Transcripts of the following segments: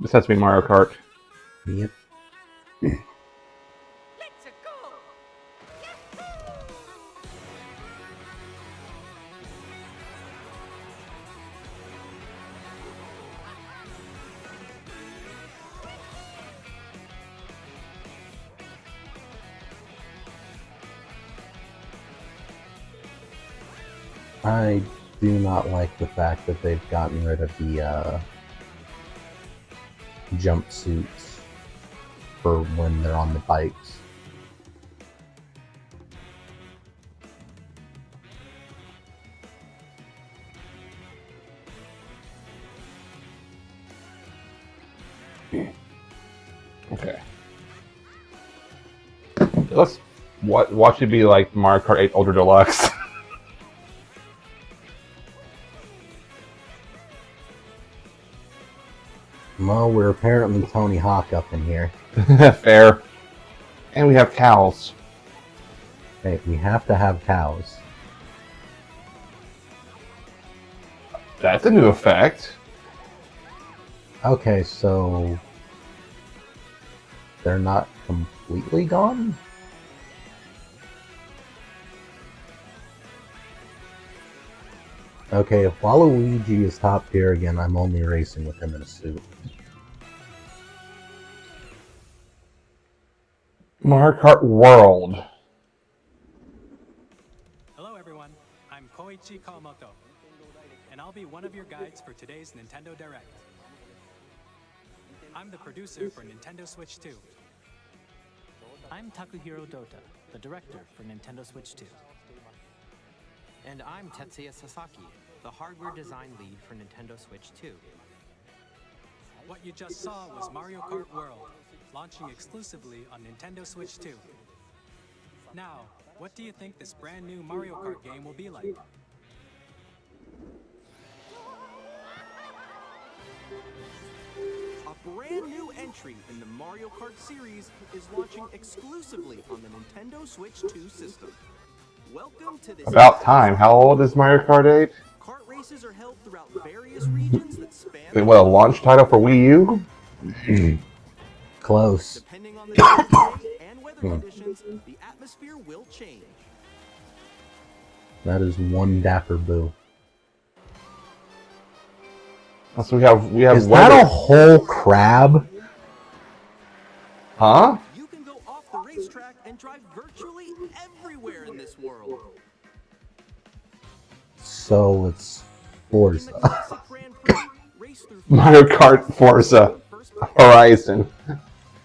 This has to be Mario Kart. Yep. I do not like the fact that they've gotten rid of the jumpsuits for when they're on the bikes. Okay. Let's watch it be like Mario Kart 8 Ultra Deluxe. Well, we're apparently Tony Hawk up in here. Fair. And we have cows. Hey, we have to have cows. That's a new effect. Okay, so they're not completely gone? Okay, if Waluigi is top tier again, I'm only racing with him in a suit. Mario Kart World. Hello everyone, I'm Koichi Kawamoto, and I'll be one of your guides for today's Nintendo Direct. I'm the producer for Nintendo Switch 2. I'm Takuhiro Dota, the director for Nintendo Switch 2. And I'm Tetsuya Sasaki, the hardware design lead for Nintendo Switch 2. What you just saw was Mario Kart World, launching exclusively on Nintendo Switch 2. Now, what do you think this brand new Mario Kart game will be like? A brand new entry in the Mario Kart series is launching exclusively on the Nintendo Switch 2 system. Welcome to this. About time. How old is Mario Kart 8? Kart races are held throughout various regions that span. Wait, what, a launch title for Wii U? Close. Depending on the time of day and weather conditions, the atmosphere will change. That is one dapper boo. So we have Is weather. that a whole crab? Huh? You can go off the racetrack and drive virtually everywhere in this world. So it's In the Forza. classic Grand Prix, race through Mario Kart Forza Horizon.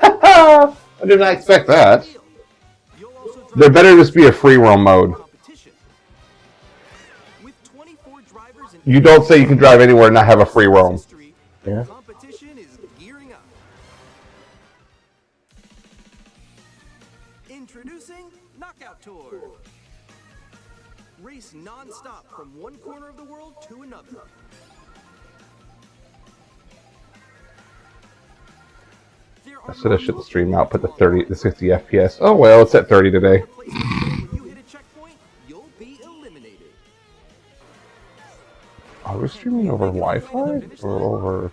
I did not expect that. You'll also drive There better just be a free roam mode. competition. With 24 drivers in You don't say you can drive anywhere and not have a free roam. history, Yeah. competition is gearing up. Introducing Knockout Tour. Race non-stop from one corner of the world to another. I should have shut the stream out, put the 60 FPS. Oh well, it's at 30 today. When you hit a checkpoint, you'll be eliminated. Are we streaming over Wi-Fi or over?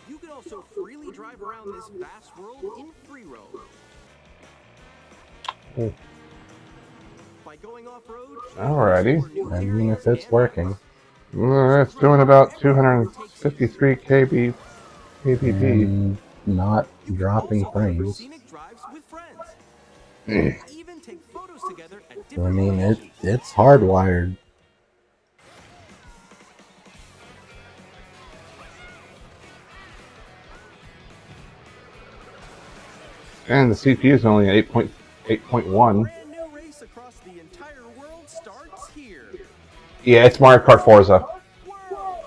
You can also freely drive around this vast world in free roam. Oh. By going off-road, Alrighty. I mean, if it's working. It's doing about 253 kbp. And not dropping also offer frames. scenic drives with friends. Even take photos together at I different mean, locations. it's hardwired. And the CPU is only at 8.1. Brand new race across the entire world starts here. Yeah, it's Mario Kart Forza. World.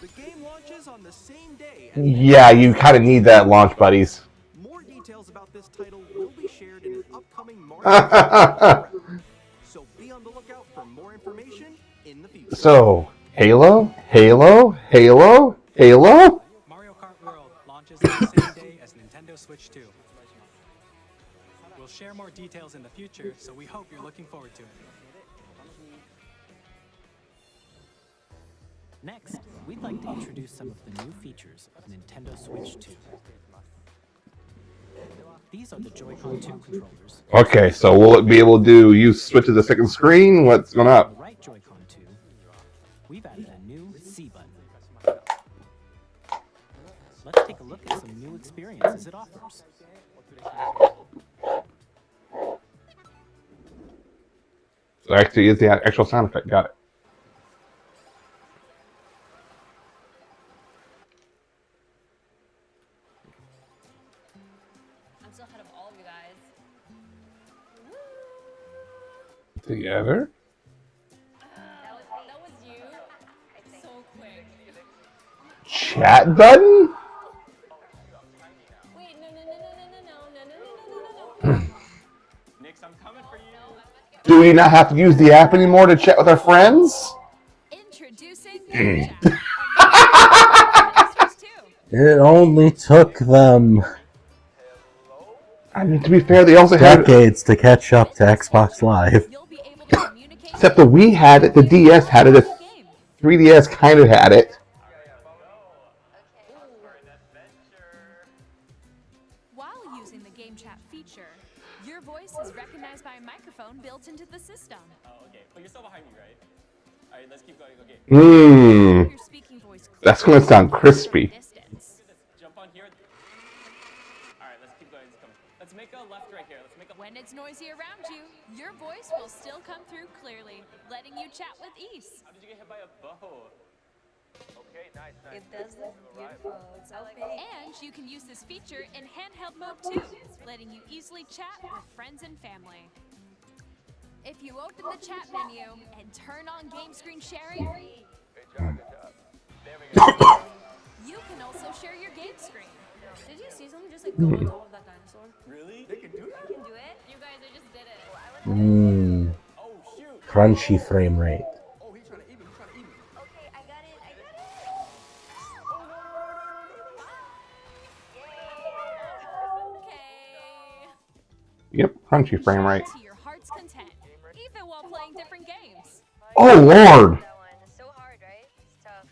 The game launches on the same day. Yeah, you kind of need that launch, buddies. More details about this title will be shared in an upcoming Mario Kart Direct. So be on the lookout for more information in the future. So, Halo? Halo? Halo? Halo? Mario Kart World launches on the same day as Nintendo Switch 2. We'll share more details in the future, so we hope you're looking forward to it. Next, we'd like to introduce some of the new features of Nintendo Switch 2. These are the Joy-Con 2 controllers. Okay, so will it be able to use switch to the second screen? What's going On up? the right Joy-Con 2, we've added a new C button. Let's take a look at some new experiences it offers. So actually, is the actual sound effect? Got it. I'm still ahead of all of you guys. Together. That was you. So quick. Chat button? Wait, no. Nix, I'm coming for you. Do we not have to use the app anymore to chat with our friends? Introducing Game Chat on Switch 2. It only took them I mean, to be fair, they also had... decades to catch up to Xbox Live. You'll be able to communicate Except the Wii had it, the DS had it, the 3DS kind of had it. While using the Game Chat feature, your voice is recognized by a microphone built into the system. Oh, okay. But you're still behind me, right? Alright, let's keep going. Okay. Mmm. Your speaking voice That's going to sound crispy. distance. Jump on here. Alright, let's keep going. Let's make a left right here. Let's make a... When it's noisy around you, your voice will still come through clearly, letting you chat with ease. How did you get hit by a bow? Okay, nice. It does look beautiful. It's so big. And you can use this feature in handheld mode too, letting you easily chat with friends and family. If you open the chat menu and turn on game screen sharing, you can also share your game screen. Did you see someone just like go on top of that dinosaur? Really? They can do that? You can do it? You guys, I just did it. Mmm. Oh, shoot. Crunchy frame rate. Oh, he's trying to eat me. He's trying to eat me. Okay, I got it. Okay. Yep, crunchy frame rate. To your heart's content, even while playing different games. Oh, Lord. That one. It's so hard, right? It's tough.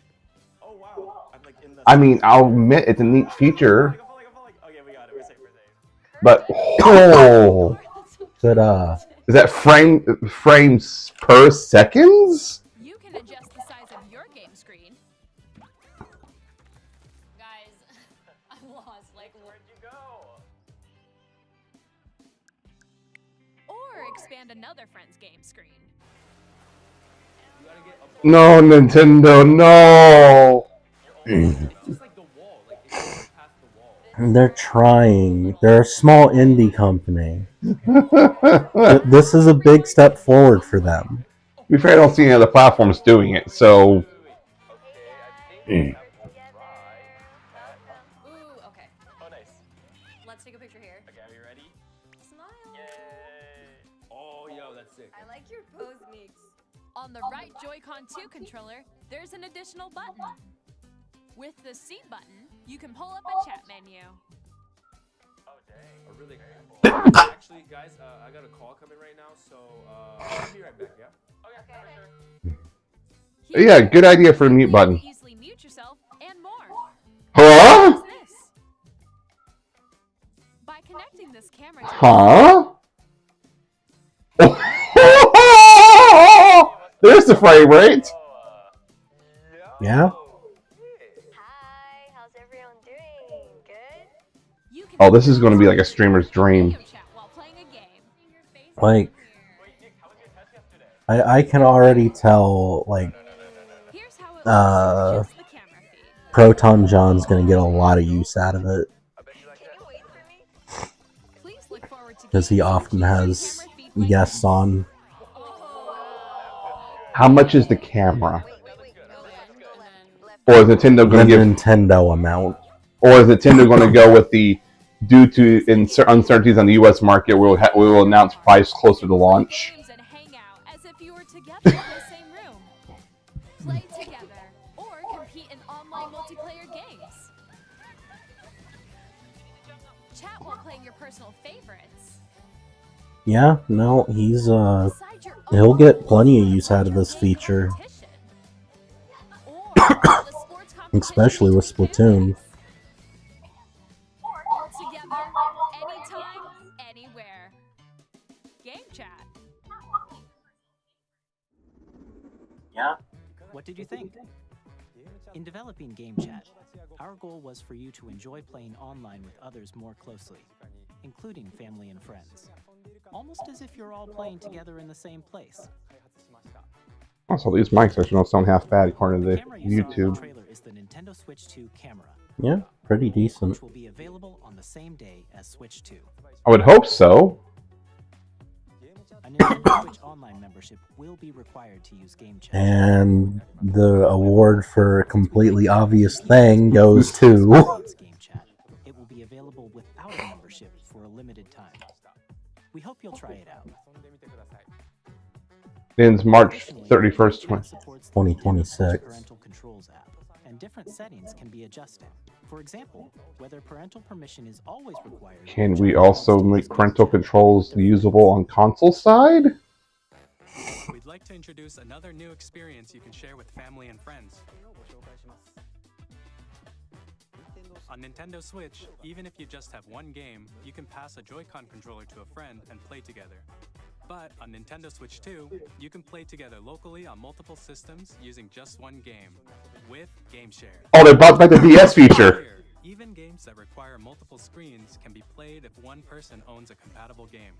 Oh, wow. I'm like in the... I mean, I'll admit it's a neat feature, Okay, we got it. We're safe. but... Oh! But, Is that frames per seconds? You can adjust the size of your game screen. Guys, I'm lost. Like, Where'd you go? Or expand another friend's game screen. You gotta get up. No, Nintendo, no! It's just like the wall. Like, it's just past the wall. they're trying. They're a small indie company. This is a big step forward for them. To be fair, I don't see any other platforms doing it, so... okay, guys. Ooh, okay. Oh, nice. Let's take a picture here. Okay, are you ready? Smile. Yay. Oh, yo, that's sick. I like your pose, Nix. On the right Joy-Con 2 controller, there's an additional button. With the C button, you can pull up a chat menu. Oh, dang. Oh, really cool. Actually, guys, I got a call coming right now, so I'll be right back, yeah? Okay, for sure. Yeah, good idea for a mute button. Easily mute yourself and more. Huh? What's this? By connecting this camera to Huh? There's the frame rate. Yeah? Hi, how's everyone doing? Good? you can Oh, this is going to be like a streamer's dream. video chat while playing a game. Your face Like, Wait, Nick, how was your test yesterday? I can already tell, like, Here's how it Uh, looks with just the camera feed. Proton John's gonna get a lot of use out of it. Can you wait for me? Please look forward to Because he games often using has camera feed like guests on. How much is the camera? Wait. Go left. Left. Or is Nintendo The going to give... Nintendo amount. Or is Nintendo going to go with the... Due to uncertainties on the U.S. market, we will announce price closer to launch. games and hang out as if you were together in the same room. Play together or compete in online multiplayer games. Chat while playing your personal favorites. Yeah, no, he's Decide your he'll own get plenty of use out of this feature. competition. Or especially with Splatoon. All together, anytime, anywhere. Game chat. What did you think? In developing Game Chat, our goal was for you to enjoy playing online with others more closely, including family and friends. Almost as if you're all playing together in the same place. Also, these mics actually don't sound half bad according to the camera you saw in the YouTube. trailer is the Nintendo Switch 2 camera, Yeah, pretty decent. which will be available on the same day as Switch 2. I would hope so. A Nintendo Switch Online membership will be required to use Game Chat. And the award for a completely obvious thing goes to... Besides Game Chat, it will be available without a membership for a limited time. We hope you'll try it out. Ends March 31st, 2026. Parental controls app, and different settings can be adjusted. For example, whether parental permission is always required. Can we also make parental controls usable on console side? We'd like to introduce another new experience you can share with family and friends. On Nintendo Switch, even if you just have one game, you can pass a Joy-Con controller to a friend and play together. But on Nintendo Switch 2, you can play together locally on multiple systems using just one game, with Game Share. Oh, they brought back the DS feature. Here, even games that require multiple screens can be played if one person owns a compatible game.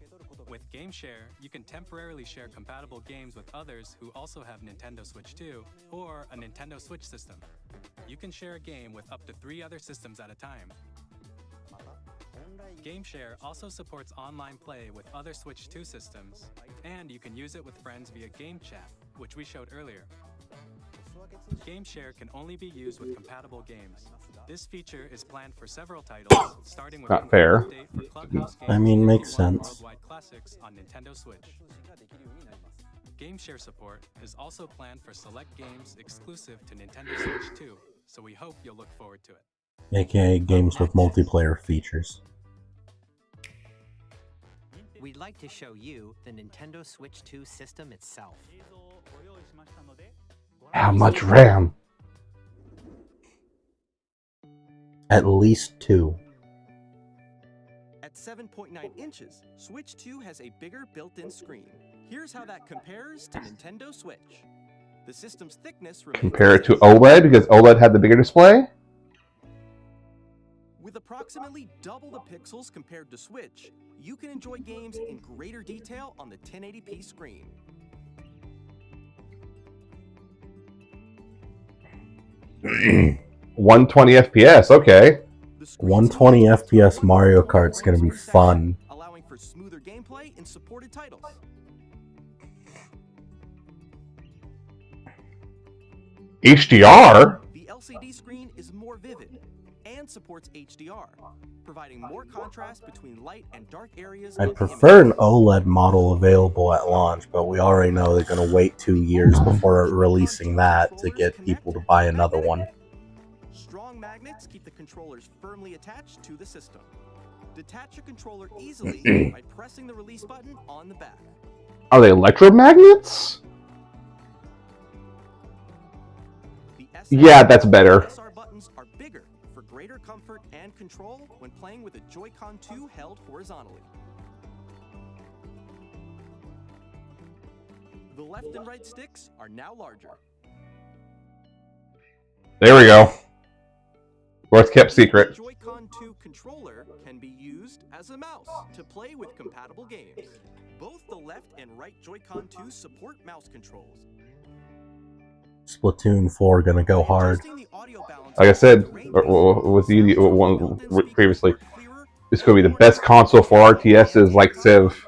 With Game Share, you can temporarily share compatible games with others who also have Nintendo Switch 2 or a Nintendo Switch system. You can share a game with up to 3 other systems at a time. Game Share also supports online play with other Switch 2 systems, and you can use it with friends via Game Chat, which we showed earlier. Game Share can only be used with compatible games. This feature is planned for several titles, starting with Not fair. an update for Clubhouse games I mean, and makes 51 sense. Worldwide Classics on Nintendo Switch. Game Share support is also planned for select games exclusive to Nintendo Switch 2, so we hope you'll look forward to it. AKA games with multiplayer features. We'd like to show you the Nintendo Switch 2 system itself. How much RAM? At least 2. At 7.9 inches, Switch 2 has a bigger built-in screen. Here's how that compares to Nintendo Switch. The system's thickness remains Compare it to the same. OLED because OLED had the bigger display? With approximately double the pixels compared to Switch, you can enjoy games in greater detail on the 1080p screen. Mm. 120 FPS, okay. The screen's 120 used to FPS Mario one Kart's gonna be frames per fun. second, allowing for smoother gameplay in supported titles. HDR? The LCD screen is more vivid and supports HDR, providing more contrast between light and dark areas. I'd of the prefer an image. OLED model available at launch, but we already know they're going to wait 2 years before releasing that to get people to buy another one. Strong magnets keep the controllers firmly attached to the system. Detach your controller easily by pressing the release button on the back. Are they electromagnets? The SR Yeah, that's better. SR buttons are bigger for greater comfort and control when playing with a Joy-Con 2 held horizontally. The left and right sticks are now larger. There we go. What's kept secret? The Joy-Con 2 controller can be used as a mouse to play with compatible games. Both the left and right Joy-Con 2 support mouse controls. Splatoon 4 gonna go hard. Adjusting the audio balance Like I said to range with the one built-in speakers previously, are clearer it's going to be the and best more console for RTSs like Civ.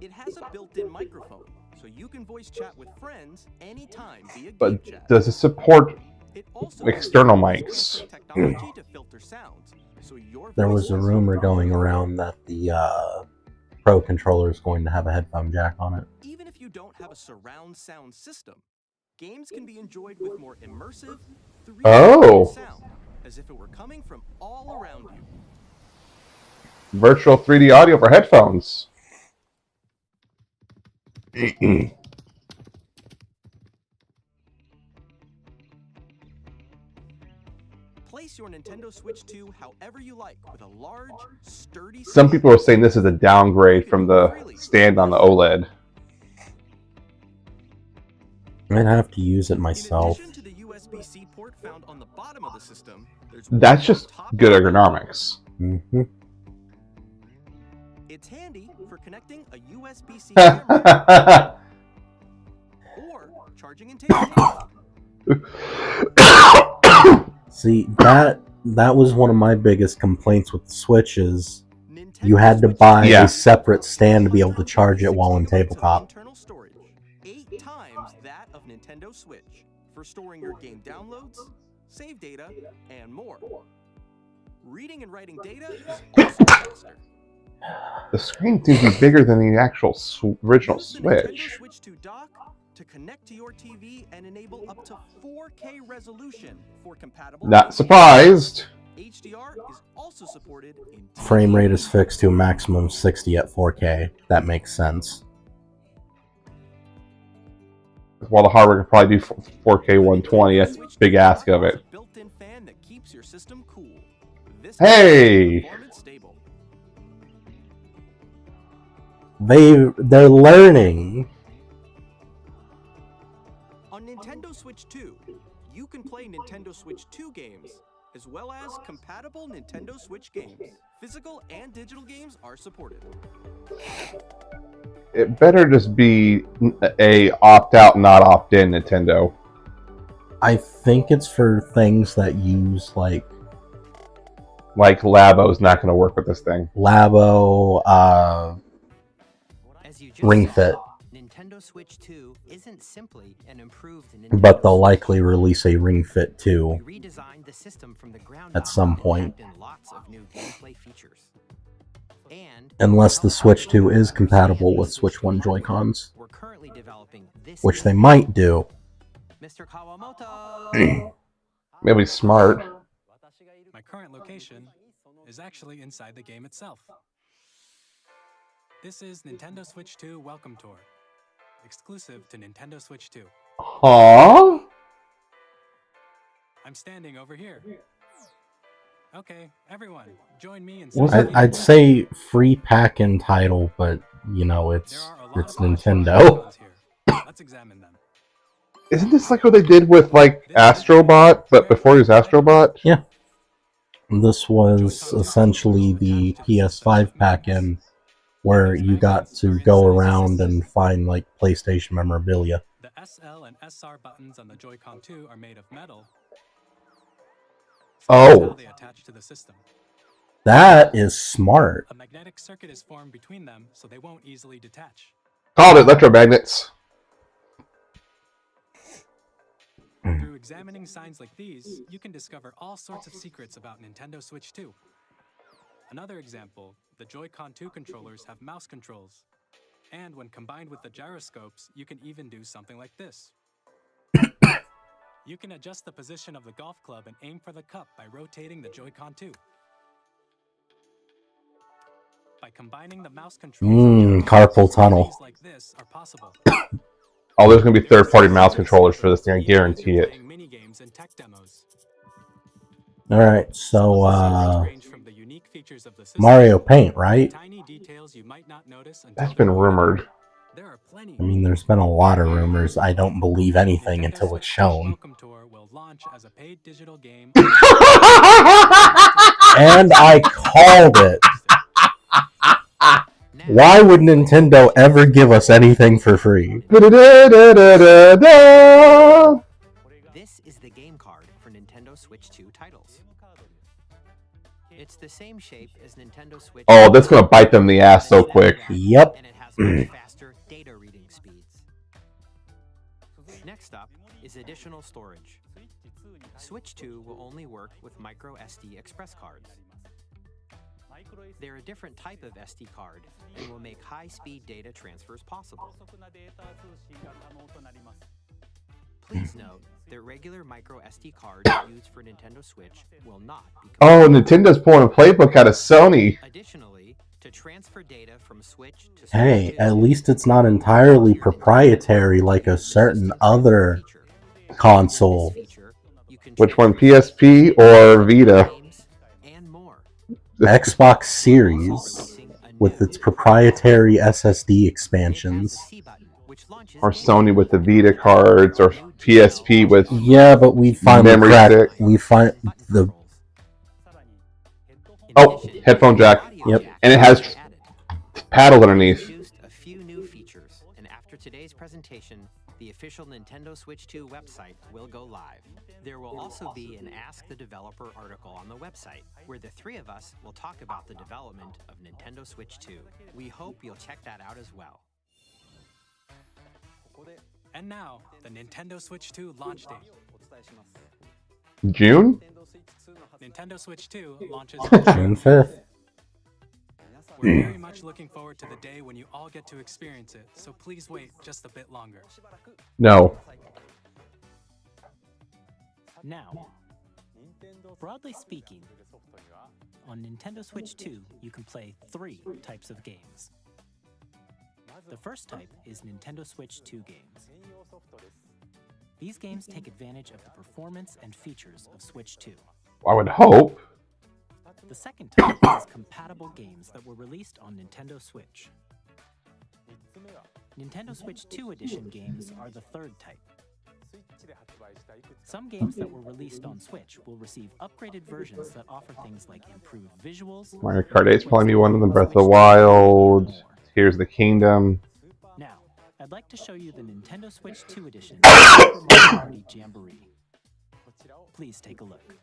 It has a built-in microphone, so you can voice chat with friends anytime via But Game Chat. does it support It also external uses mics? voice technology to filter sounds, so your There voice was a is rumor stronger. going around that the Pro controller is going to have a headphone jack on it. Even if you don't have a surround sound system, games can be enjoyed with more immersive, 3D Oh. sound, as if it were coming from all around you. Virtual 3D audio for headphones. Place your Nintendo Switch 2 however you like with a large, sturdy. Some people are saying this is a downgrade from the stand on the OLED. I'd have to use it myself. In addition to the USB-C port found on the bottom of the system, there's That's just good ergonomics. Mm-hmm. It's handy for connecting a USB-C camera or charging and taking notes. See, that was one of my biggest complaints with the Switch is you had to buy a separate stand to be able to charge it while in tabletop. Internal storage, 8 times that of Nintendo Switch, for storing your game downloads, save data, and more. Reading and writing data is also faster. The screen seems to be bigger than the actual original Use the Nintendo Switch. Switch 2 dock to connect to your TV and enable up to 4K resolution for compatible. Not surprised. HDR is also supported in Frame rate is fixed to a maximum of 60 at 4K. That makes sense. While the hardware can probably do 4K 120, that's a big ask of it. Built-in fan that keeps your system cool. This Hey! performance stable. They're learning. On Nintendo Switch 2, you can play Nintendo Switch 2 games, as well as compatible Nintendo Switch games. Physical and digital games are supported. It better just be a opt-out, not opt-in Nintendo. I think it's for things that use like Labo's not going to work with this thing. Labo, As you just Ring saw, Fit. Nintendo Switch 2 isn't simply an improved But they'll likely release a Ring Fit 2 We redesigned the system from the ground at up some and point. packed in lots of new gameplay features. And Unless the Switch 2 is compatible with Switch 1 Joy-Cons, we're currently developing this which they might do. Mr. Kawamoto. Maybe smart. My current location is actually inside the game itself. This is Nintendo Switch 2 Welcome Tour, exclusive to Nintendo Switch 2. Huh? I'm standing over here. Okay, everyone, join me in I'd say free pack-in title, but you know it's Nintendo. icons here. Let's examine them. Isn't this like what they did with Astrobot, but before he was Astrobot? Yeah. This was essentially the PS5 pack-in, where you got to go around and find like PlayStation memorabilia. The SL and SR buttons on the Joy-Con 2 are made of metal. So that's how they attach to the system. That is smart. A magnetic circuit is formed between them, so they won't easily detach. Called it electromagnets. Through examining signs like these, you can discover all sorts of secrets about Nintendo Switch 2. Another example, the Joy-Con 2 controllers have mouse controls. And when combined with the gyroscopes, you can even do something like this. You can adjust the position of the golf club and aim for the cup by rotating the Joy-Con 2. By combining the mouse controls, carpal tunnel. things like this are possible. Oh, there's going to be third-party mouse controllers for this thing, I guarantee it. Mini-games and tech demos. Alright, so Range from the unique features of the system, Mario Paint, right? tiny details you might not notice until That's been rumored. there are plenty. I mean, there's been a lot of rumors. I don't believe anything until it's shown. Welcome Tour will launch as a paid digital game. And I called it. Why would Nintendo ever give us anything for free? This is the game card for Nintendo Switch 2 titles. It's the same shape as Nintendo Switch. Oh, that's going to bite them in the ass so quick. Yep. And it has much faster data reading speeds. Next up is additional storage. Switch 2 will only work with micro SD express cards. They're a different type of SD card and will make high-speed data transfers possible. Please note that regular micro SD cards used for Nintendo Switch will not be Oh, Nintendo's pulling a playbook out of Sony. Additionally, to transfer data from Switch to Switch Hey, 2, at least it's not entirely proprietary like a certain other console. Which one, PSP or Vita? Games and more. Xbox Series with its proprietary SSD expansions. C button, which launches Or Sony with the Vita cards, or PSP with Yeah, but we finally Memory cracked. stick. We find the Oh, headphone jack. Yep. And it has paddles underneath. Introduced a few new features, and after today's presentation, the official Nintendo Switch 2 website will go live. There will also be an Ask the Developer article on the website, where the three of us will talk about the development of Nintendo Switch 2. We hope you'll check that out as well. And now, the Nintendo Switch 2 launch date. June? Nintendo Switch 2 launches June 5th. We're very much looking forward to the day when you all get to experience it, so please wait just a bit longer. No. Now, broadly speaking, on Nintendo Switch 2, you can play 3 types of games. The first type is Nintendo Switch 2 games. These games take advantage of the performance and features of Switch 2. I would hope. The second type is compatible games that were released on Nintendo Switch. Nintendo Switch 2 Edition games are the third type. Some games that were released on Switch will receive upgraded versions that offer things like improved visuals. Mario Kart 8's probably be one of them. Breath of the Wild. Here's the Kingdom. Now, I'd like to show you the Nintendo Switch 2 Edition Super Mario Party Jamboree. Please take a look.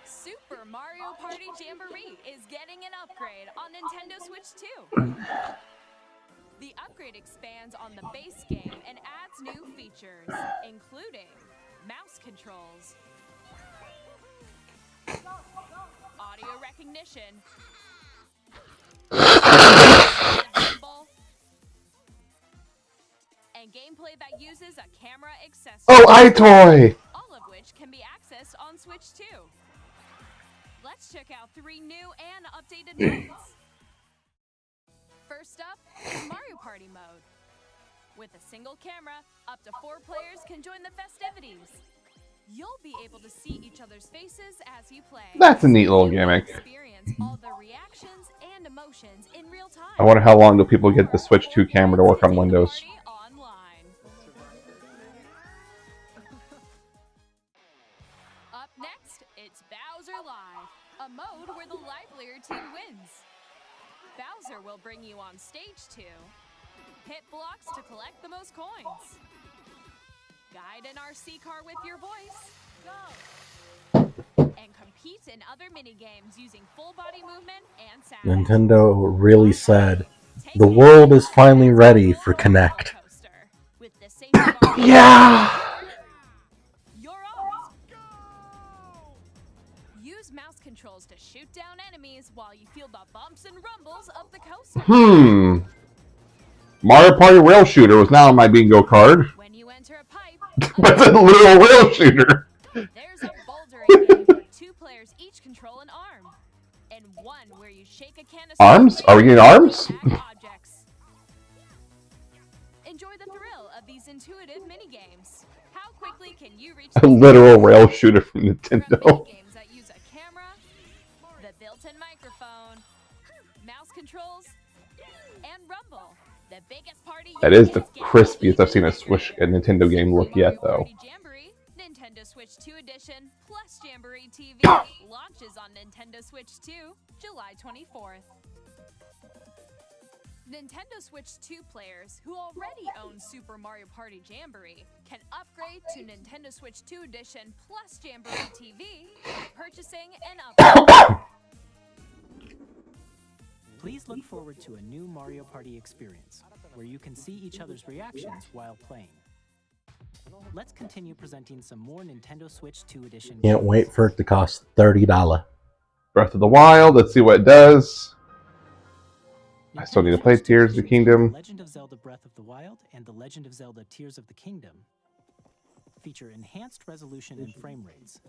Super Mario Party Jamboree is getting an upgrade on Nintendo Switch 2. The upgrade expands on the base game and adds new features, including mouse controls, audio recognition, and gameplay that uses a camera accessory. Oh, iToy! All of which can be accessed on Switch 2. Let's check out 3 new and updated modes. First up is Mario Party mode. With a single camera, up to 4 players can join the festivities. You'll be able to see each other's faces as you play. That's a neat little gimmick. Experience all the reactions and emotions in real time. I wonder how long do people get the Switch 2 camera to work on Windows. Party online. Up next, it's Bowser Live, a mode where the livelier team wins. Bowser will bring you on stage 2. Hit blocks to collect the most coins. Guide an RC car with your voice. Go! And compete in other mini-games using full body movement and sound. Nintendo really said, Take the me world on is finally a ready for roller Connect. coaster with the safety bar. Yeah! You're off. Use mouse controls to shoot down enemies while you feel the bumps and rumbles of the coaster. Mario Party Rail Shooter was now on my bingo card. When you enter a pipe, That's a literal rail shooter. there's a bouldering game where 2 players each control an arm, and one where you shake a can of Arms? Are we getting arms? objects. Enjoy the thrill of these intuitive mini games. How quickly can you reach A literal rail shooter from Nintendo. games that use a camera, the built-in microphone, mouse controls, and rumble? The biggest party That is the crispiest I've seen a Nintendo game look yet, though. Jamboree, Nintendo Switch 2 Edition plus Jamboree TV launches on Nintendo Switch 2, July 24th. Nintendo Switch 2 players who already own Super Mario Party Jamboree can upgrade to Nintendo Switch 2 Edition plus Jamboree TV by purchasing an upgrade. Please look forward to a new Mario Party experience, where you can see each other's reactions while playing. Let's continue presenting some more Nintendo Switch 2 Edition Can't wait for it to cost $30. Breath of the Wild, let's see what it does. I still need to play Tears of the Kingdom. Legend of Zelda Breath of the Wild and The Legend of Zelda Tears of the Kingdom feature enhanced resolution and frame rates,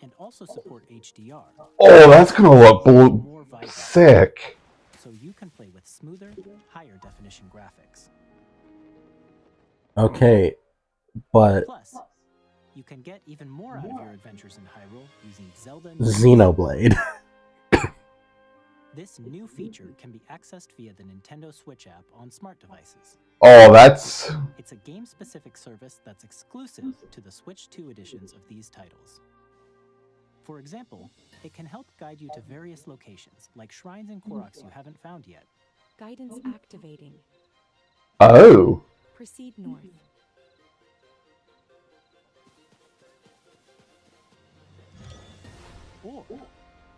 and also support HDR. Oh, that's gonna look More vibrant, sick. so you can play with smoother, higher definition graphics. Okay, but Plus, you can get even more out of your adventures in Hyrule using Zelda. Xenoblade. This new feature can be accessed via the Nintendo Switch app on smart devices. Oh, that's It's a game-specific service that's exclusive to the Switch 2 editions of these titles. For example, it can help guide you to various locations, like shrines and Koroks you haven't found yet. Guidance activating. oh. Proceed north. Or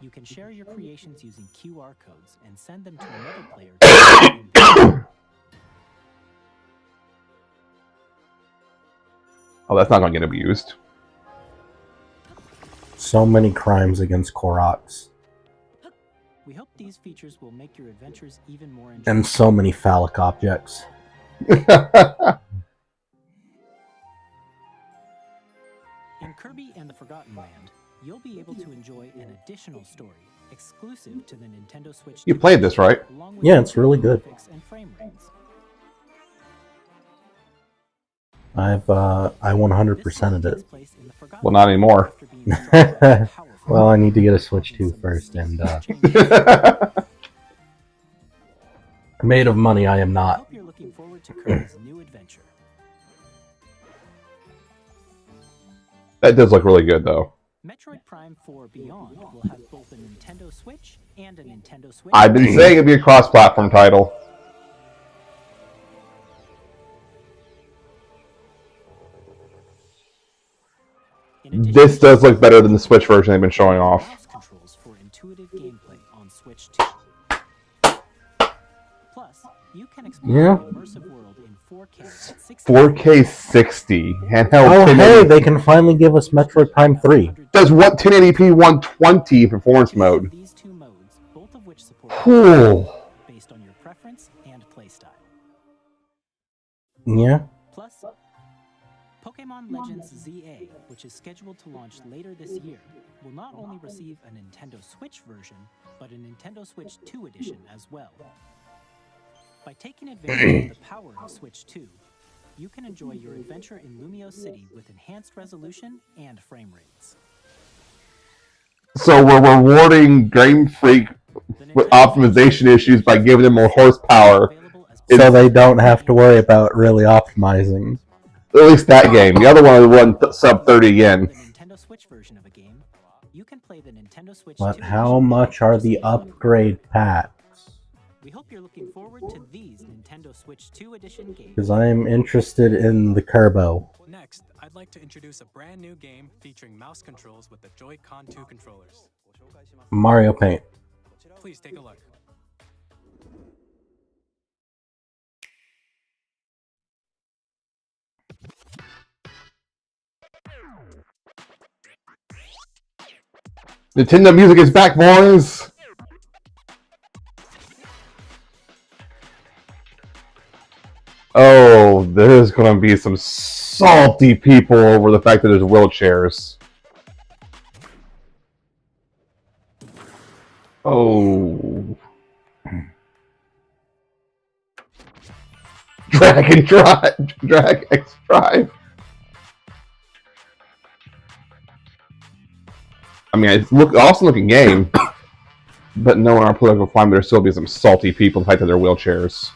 you can share your creations using QR codes and send them to another player. Oh, that's not going to get abused. So many crimes against Koroks. We hope these features will make your adventures even more And enjoyable. so many phallic objects. In Kirby and the Forgotten Land, you'll be able to enjoy an additional story exclusive to the Nintendo Switch. You 2, played this, right? along with Yeah, it's really good. graphics and frame rates. I 100%ed it. Well, not anymore. Well, I need to get a Switch 2 first, and made of money I am I not. hope you're looking forward to Kirby's new adventure. That does look really good, though. Metroid Prime 4 Beyond will have both a Nintendo Switch and a Nintendo Switch. I've been saying it'd be a cross-platform title. In addition, This does look better than the Switch version they've been showing off. mouse controls for intuitive gameplay on Switch 2. Plus, you can explore Yeah. the immersive world in 4K at 60 4K 60 handheld. Oh, 1080 hey, they can finally give us Metroid Prime 3. does what 1080p 120 performance mode. These two modes, both of which support Cool. based on your preference and playstyle. Yeah. Plus, Pokemon Legends ZA, which is scheduled to launch later this year, will not only receive a Nintendo Switch version, but a Nintendo Switch 2 edition as well. By taking advantage of the power of Switch 2, you can enjoy your adventure in Lumio City with enhanced resolution and frame rates. So we're rewarding Game Freak with optimization issues by giving them more horsepower. Available as So they don't have to worry about really optimizing. At least that game. The other one would run sub 30 again. the Nintendo Switch version of a game. You can play the Nintendo Switch But 2 how edition much are the just $1. upgrade packs? We hope you're looking forward to these Nintendo Switch 2 edition games. Because I'm interested in the Kerbo. Next, I'd like to introduce a brand new game featuring mouse controls with the Joy-Con 2 controllers. Mario Paint. Please take a look. Nintendo music is back, boys! Oh, there's gonna be some salty people over the fact that there's wheelchairs. Oh. Dragon Drive! Drag X Drive! I mean, it's awesome looking game, but no, in our political climate, there'll still be some salty people the fact that they're wheelchairs.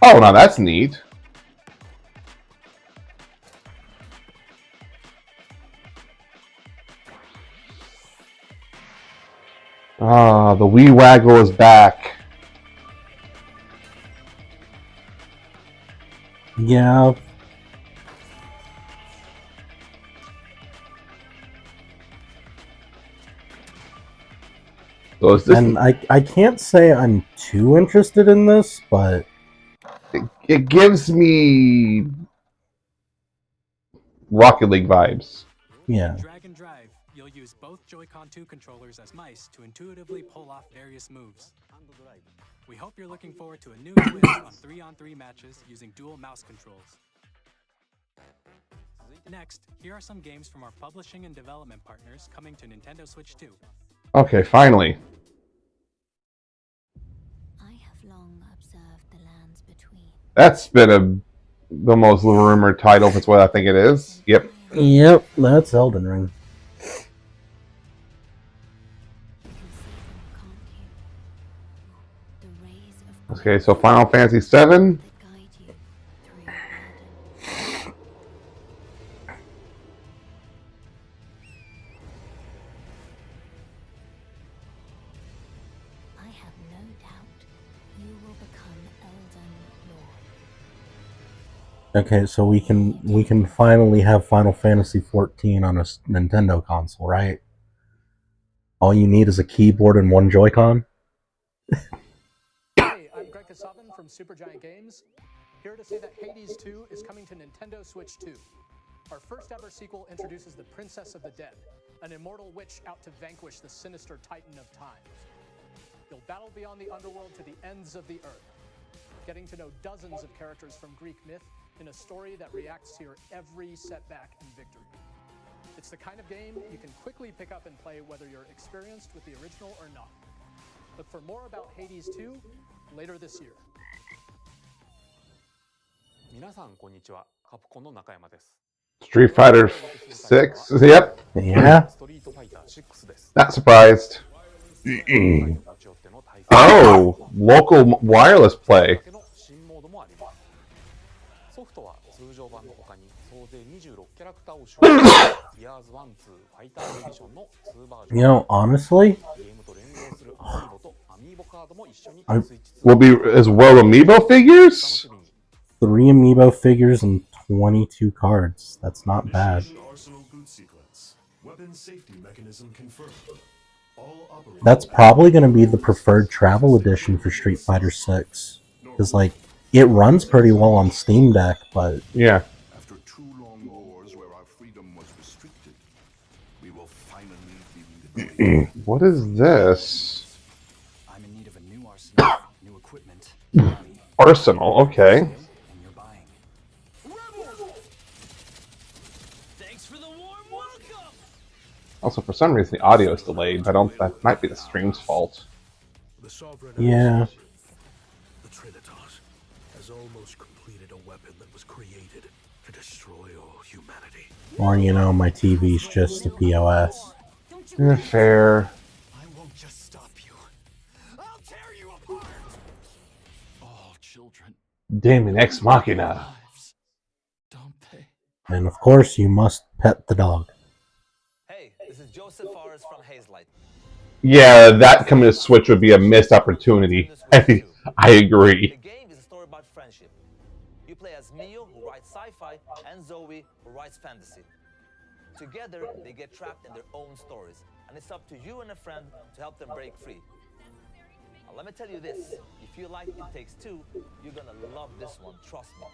Oh, now that's neat. Ah, the Wee Waggle is back. Yeah. So is this, And I can't say I'm too interested in this, but it gives me Rocket League vibes. yeah. In Drag and Drive, you'll use both Joy-Con 2 controllers as mice to intuitively pull off various moves. We hope you're looking forward to a new twist on 3-on-3 matches using dual mouse controls. Next, here are some games from our publishing and development partners coming to Nintendo Switch 2. Okay, finally. I have long observed the lands between. That's been the most rumored title, if it's what I think it is. Yep. Yep, that's Elden Ring. Okay, so Final Fantasy VII. Okay, so we can finally have Final Fantasy 14 on a Nintendo console, right? All you need is a keyboard and one Joy-Con. Hey, I'm Greg Kasavin from Supergiant Games, here to say that Hades 2 is coming to Nintendo Switch 2. Our first ever sequel introduces the Princess of the Dead, an immortal witch out to vanquish the sinister Titan of Time. You'll battle beyond the underworld to the ends of the earth, getting to know dozens of characters from Greek myth in a story that reacts to your every setback and victory. It's the kind of game you can quickly pick up and play whether you're experienced with the original or not. Look for more about Hades 2 later this year. 皆さんこんにちは。カプコンの中山です。 Street Fighter 6. Yep. Yeah. Not surprised. Oh, local wireless play. ソフトは通常版の他に総勢26キャラクターを紹介する Gears 1-2 ファイターエディションの2バージョン。 You know, honestly, ゲームと連動するアミーボとアミーボカードも一緒に Will be as well amiibo figures? 3 amiibo figures and 22 cards. That's not bad. That's probably going to be the preferred travel edition for Street Fighter 6. Because, like, it runs pretty well on Steam Deck, but... Yeah. After 2 long wars where our freedom was restricted, we will finally be liberated. What is this? I'm in need of a new arsenal, new equipment. Arsenal, okay. Also, for some reason, the audio is delayed, but that might be the stream's fault. Yeah. The Trinitas has almost completed a weapon that was created to destroy all humanity. Or, you know, my TV's just a POS. Fair. I won't just stop you. I'll tear you apart. All children. Damon Ex Machina. And of course, you must pet the dog. Hey, this is Joseph Forrest from Hazelight. Yeah, that coming to Switch would be a missed opportunity. I agree. The game is a story about friendship. You play as Mio, who writes sci-fi, and Zoe, who writes fantasy. Together, they get trapped in their own stories, and it's up to you and a friend to help them break free. Now, let me tell you this, if you like It Takes Two, you're gonna love this one, trust me.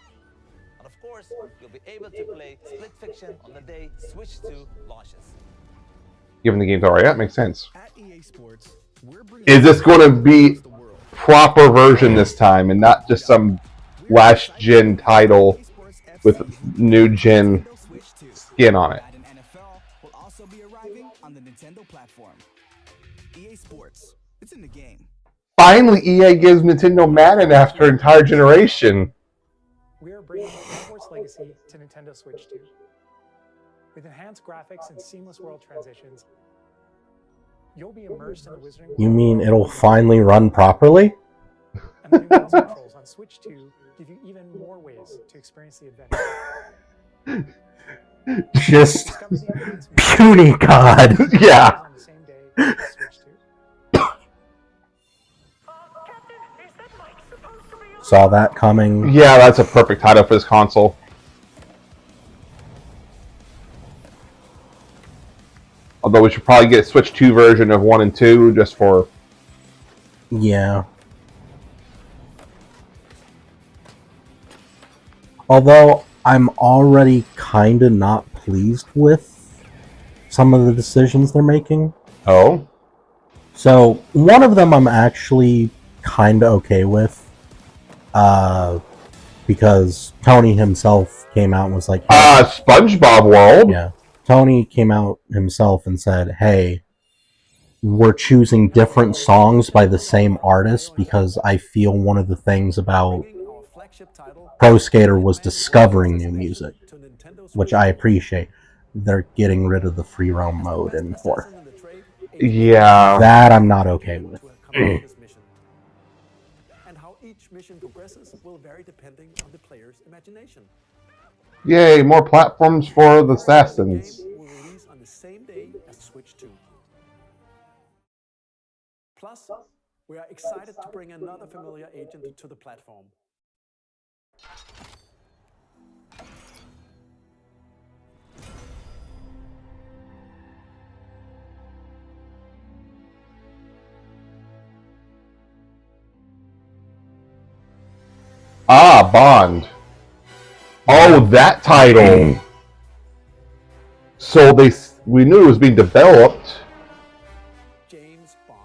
And of course, you'll be able to play Split Fiction on the day Switch 2 launches. Given the game's already out, makes sense. At EA Sports, we're bringing Is this going to be proper version this time and not just some last gen title with new gen skin on it? will also be arriving on the Nintendo platform. EA Sports, it's in the game. Finally, EA gives Nintendo Madden after an entire generation. We are bringing Hogwarts Legacy to Nintendo Switch 2. With enhanced graphics and seamless world transitions, you'll be immersed in the Wizarding World. You mean it'll finally run properly? And the new mouse controls on Switch 2 give you even more ways to experience the adventure. Just puny God. Yeah. On the same day as Switch 2. Saw that coming. Yeah, that's a perfect title for this console. Although we should probably get a Switch 2 version of 1 and 2 just for... Yeah. Although, I'm already kinda not pleased with some of the decisions they're making. Oh? So, one of them I'm actually kinda okay with. because Tony himself came out and was like, SpongeBob World? Yeah. Tony came out himself and said, hey, we're choosing different songs by the same artist because I feel one of the things about Pro Skater was discovering new music, which I appreciate. They're getting rid of the free roam mode in 4. Yeah. That I'm not okay with. And how each mission progresses will vary depending on the player's imagination. Yay, more platforms for the assassins. Will release on the same day as Switch 2. Plus, we are excited to bring another familiar agent to the platform. Bond. Oh, that title. So we knew it was being developed. James Bond.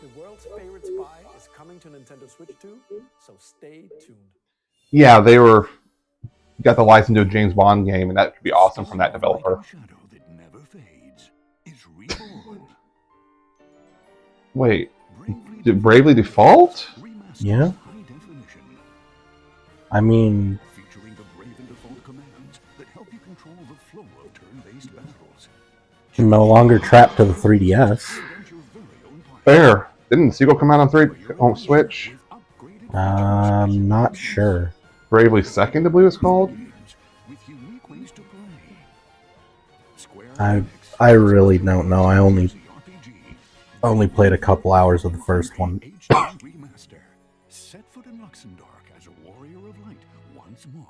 The world's favorite spy is coming to Nintendo Switch 2, so stay tuned. Yeah, they got the license to a James Bond game, and that could be awesome from that developer. Wait, did Bravely Default? Yeah. I mean, no longer trapped to the 3DS. Fair. Didn't the sequel come out on Switch? I'm not sure. Bravely Second, I believe it's called. I really don't know. I only played a couple hours of the first one. Set foot in Luxembourg as a warrior of light once more.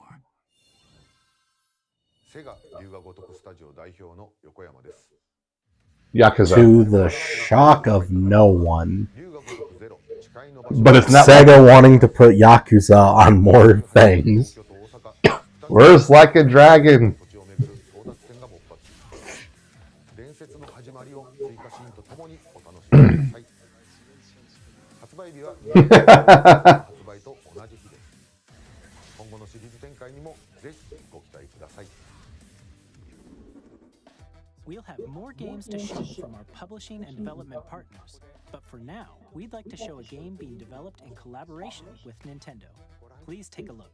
Yakuza. To the shock of no one. But it's not Sega wanting to put Yakuza on more things. Where's Like a Dragon? We'll have more games to show from our publishing and development partners, but for now, we'd like to show a game being developed in collaboration with Nintendo. Please take a look.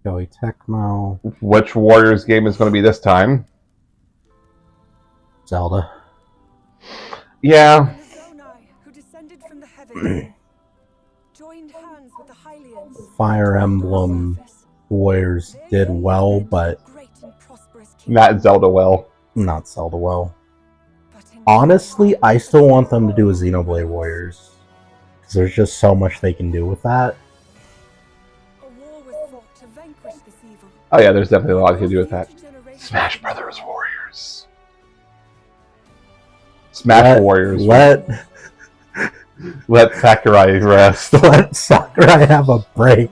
Koei Tecmo. Which Warriors game is going to be this time? Zelda. Yeah. Who descended from the heavens, joined hands with the Hylians. Fire Emblem Warriors did well, but not Zelda well. Not Zelda well. Honestly, I still want them to do a Xenoblade Warriors. Because there's just so much they can do with that. Oh yeah, there's definitely a lot to do with that. Smash Brothers Warriors. Smash Warriors. Let Sakurai rest. Let Sakurai have a break.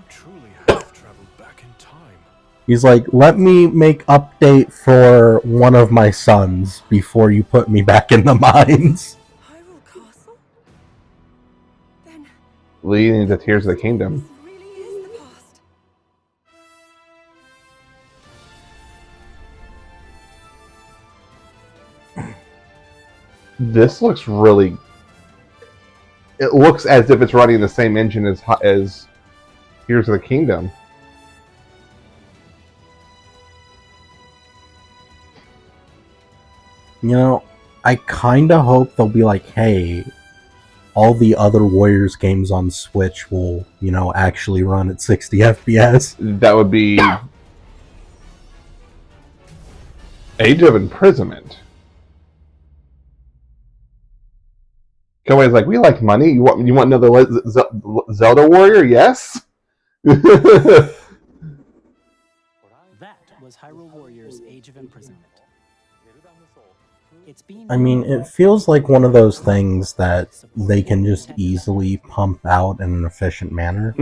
He's like, let me make update for one of my sons before you put me back in the mines. Leading to Tears of the Kingdom. This looks really... It looks as if it's running the same engine as Tears of the Kingdom. You know, I kinda hope they'll be like, hey, all the other Warriors games on Switch will, you know, actually run at 60 FPS. That would be... Age of Imprisonment. Koei's like, we like money. You want another Zelda Warrior? Yes. That was Hyrule Warriors: Age of Imprisonment. I mean, it feels like one of those things that they can just easily pump out in an efficient manner.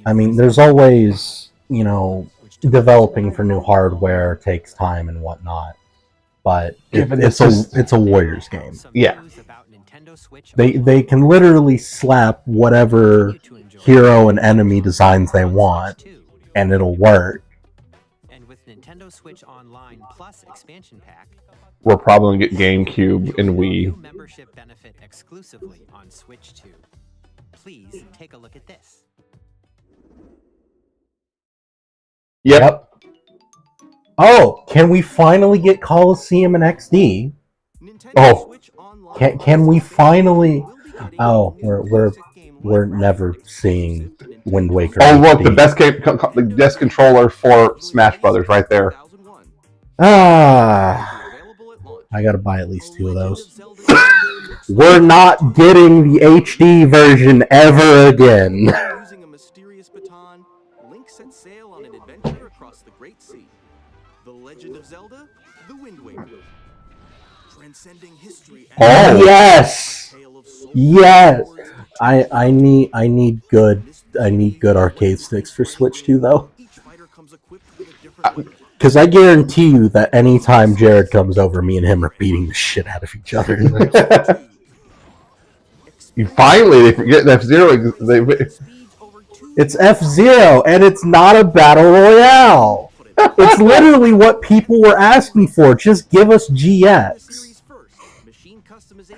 I mean, there's always, you know, developing for new hardware takes time and whatnot. But it's a Warriors game. Yeah. Nintendo Switch. They can literally slap whatever hero and enemy designs they want, and it'll work. And with Nintendo Switch Online Plus expansion pack, We're probably gonna get GameCube and Wii. membership benefit exclusively on Switch 2. Please take a look at this. Yep. Oh, can we finally get Coliseum and XD? Oh, Can we finally? Oh, we're never seeing Wind Waker. oh look, the HD. best controller for Smash Brothers right there. I gotta buy at least 2 of those. We're not getting the HD version ever again. Using a mysterious baton, Link set sail on an adventure across the Great Sea. The Legend of Zelda: The Wind Waker. Transcending history. Oh yes, yes. I need good arcade sticks for Switch 2 though. Because I guarantee you that anytime Jared comes over, me and him are beating the shit out of each other. Finally, they forget F-Zero. It's F-Zero, and it's not a battle royale. It's literally what people were asking for. Just give us GX.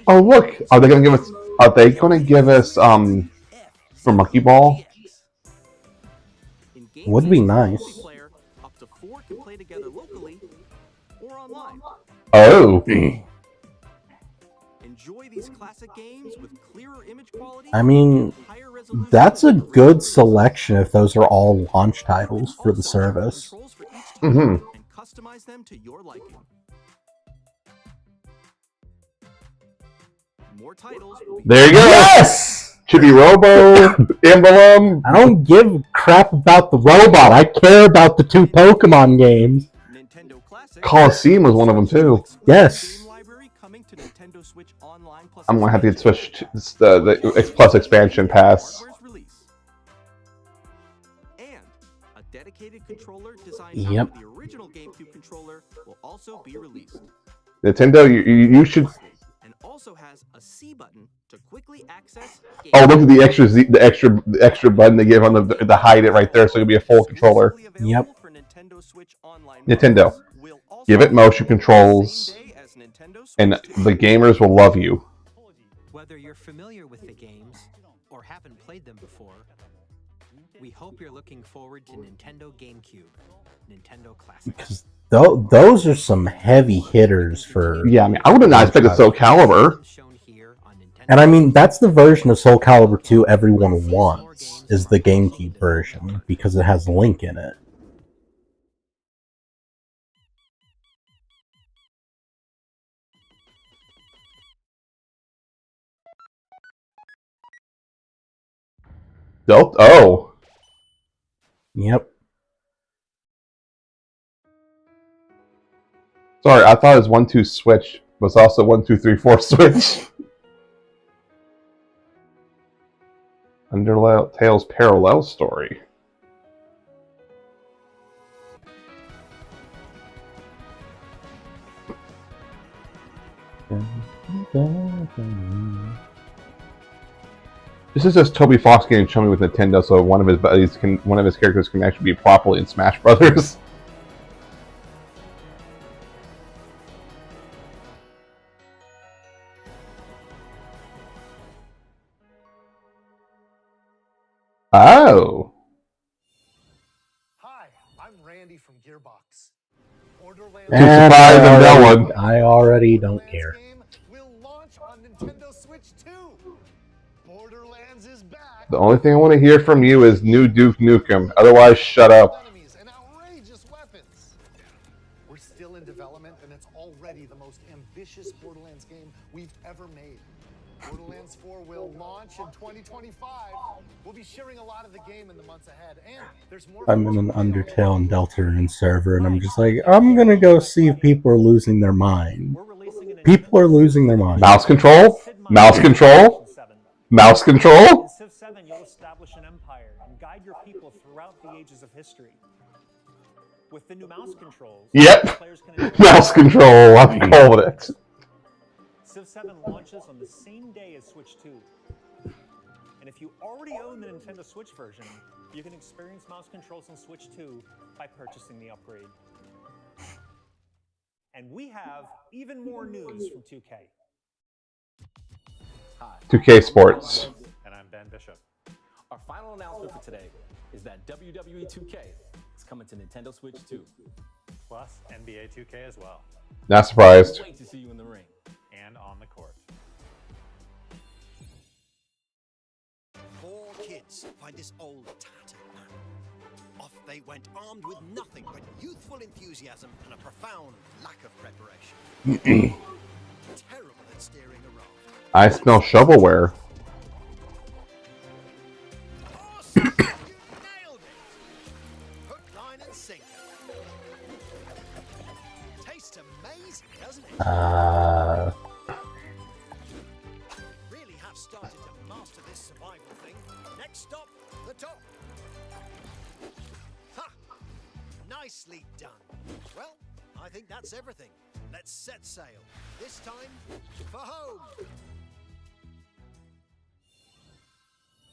Oh look, are they gonna give us? Are they gonna give us for Monkey Ball? Would be nice. Oh. Enjoy these classic games with clearer image quality. I mean, that's a good selection if those are all launch titles for the service. Mm-hmm. And customize them to your liking. More titles. There you go. Yes! Chibi Robo, Emblem. I don't give crap about the robot. I care about the 2 Pokemon games. Coliseum was one of them too. Yes. I'm gonna have to get switched to the X Plus expansion pass. And a dedicated controller designed Yep. after the original GameCube controller will also be released. Nintendo, you should. And also has a C button to quickly access. Oh, look at the extra button they give on the hide it right there, so it'll be a full controller. Yep. Nintendo, give it motion controls, and the gamers will love you. Whether you're familiar with the games or haven't played them before, we hope you're looking forward to Nintendo GameCube, Nintendo Classic. Because those are some heavy hitters for. Yeah, I mean, I would have not expected Soul Calibur. And I mean, that's the version of Soul Calibur 2 everyone wants, is the GameCube version, because it has Link in it. Oh. Yep. Sorry, I thought it was 1-2 switch, but it's also 1-2-3-4 switch. Undertale's parallel story. This is just Toby Fox getting chummy with Nintendo, so one of his characters can actually be properly in Smash Brothers. Oh. Hi, I'm Randy from Gearbox. Too surprised on that one. I already don't care. Will launch on Nintendo Switch 2. Borderlands is back. The only thing I want to hear from you is new Duke Nukem. Otherwise, shut up. And outrageous weapons. We're still in development, and it's already the most ambitious Borderlands game we've ever made. Borderlands 4 will launch in 2025. We'll be sharing a lot of the game in the months ahead, and there's more. I'm in an Undertale and Deltarune server, and I'm just like, I'm gonna go see if people are losing their mind. People are losing their mind. Mouse control? Mouse control? Mouse control? In Civ 7, you'll establish an empire and guide your people throughout the ages of history. With the new mouse controls, Yep. players can Mouse control, I'm calling it. Civ 7 launches on the same day as Switch 2. And if you already own the Nintendo Switch version, you can experience mouse controls on Switch 2 by purchasing the upgrade. And we have even more news from 2K. Hi, 2K Sports. and I'm Ben Bishop. Our final announcement for today is that WWE 2K is coming to Nintendo Switch 2. Plus NBA 2K as well. Not surprised. Can't wait to see you in the ring. And on the court. 4 kids find this old tattered man. Off they went armed with nothing but youthful enthusiasm and a profound lack of preparation. Terrible at steering a raft. I smell shovelware. Awesome! You nailed it! Hook, line, and sinker. Tastes amazing, doesn't it? Really have started to master this survival thing. Next stop, the top. Ha! Nicely done. Well, I think that's everything. Let's set sail. This time, for home.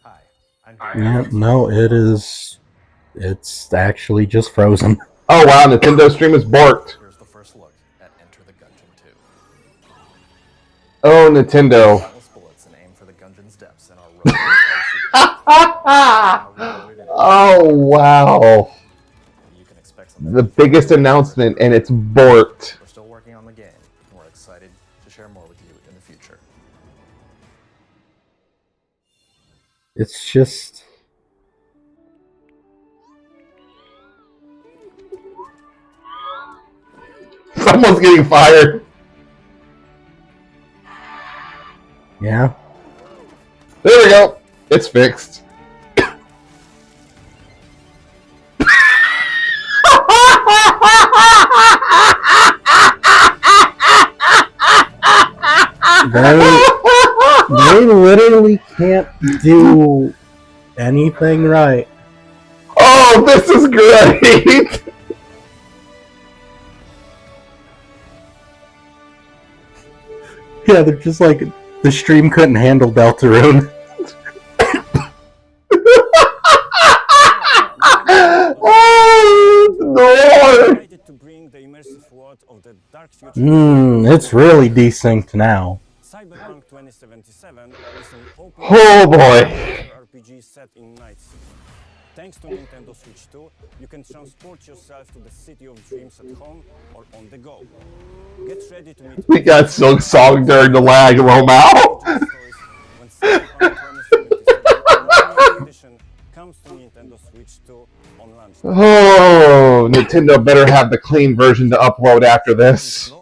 Hi, I'm Yeah, no, it is. It's actually just frozen. Oh wow, Nintendo stream is borked. Here's the first look at Enter the Gungeon 2. Oh, Nintendo. Bullets and aim for the Gungeon's depths in our Oh wow. The biggest announcement, and it's borked. We're still working on the game, and we're excited to share more with you in the future. It's just. Someone's getting fired. Yeah. There we go. It's fixed. They literally can't do anything right. Oh, this is great! Yeah, they're just like, the stream couldn't handle Deltarune. It's really desynced now. Cyberpunk 2077 is an open Oh boy. RPG set in Night City. Thanks to Nintendo Switch 2, you can transport yourself to the city of dreams at home or on the go. Get ready to meet We got Silk Song during the lag, Romao. when Cyberpunk 2077 edition comes to Nintendo Switch 2 on launch. Oh, Nintendo better have the clean version to upload after this.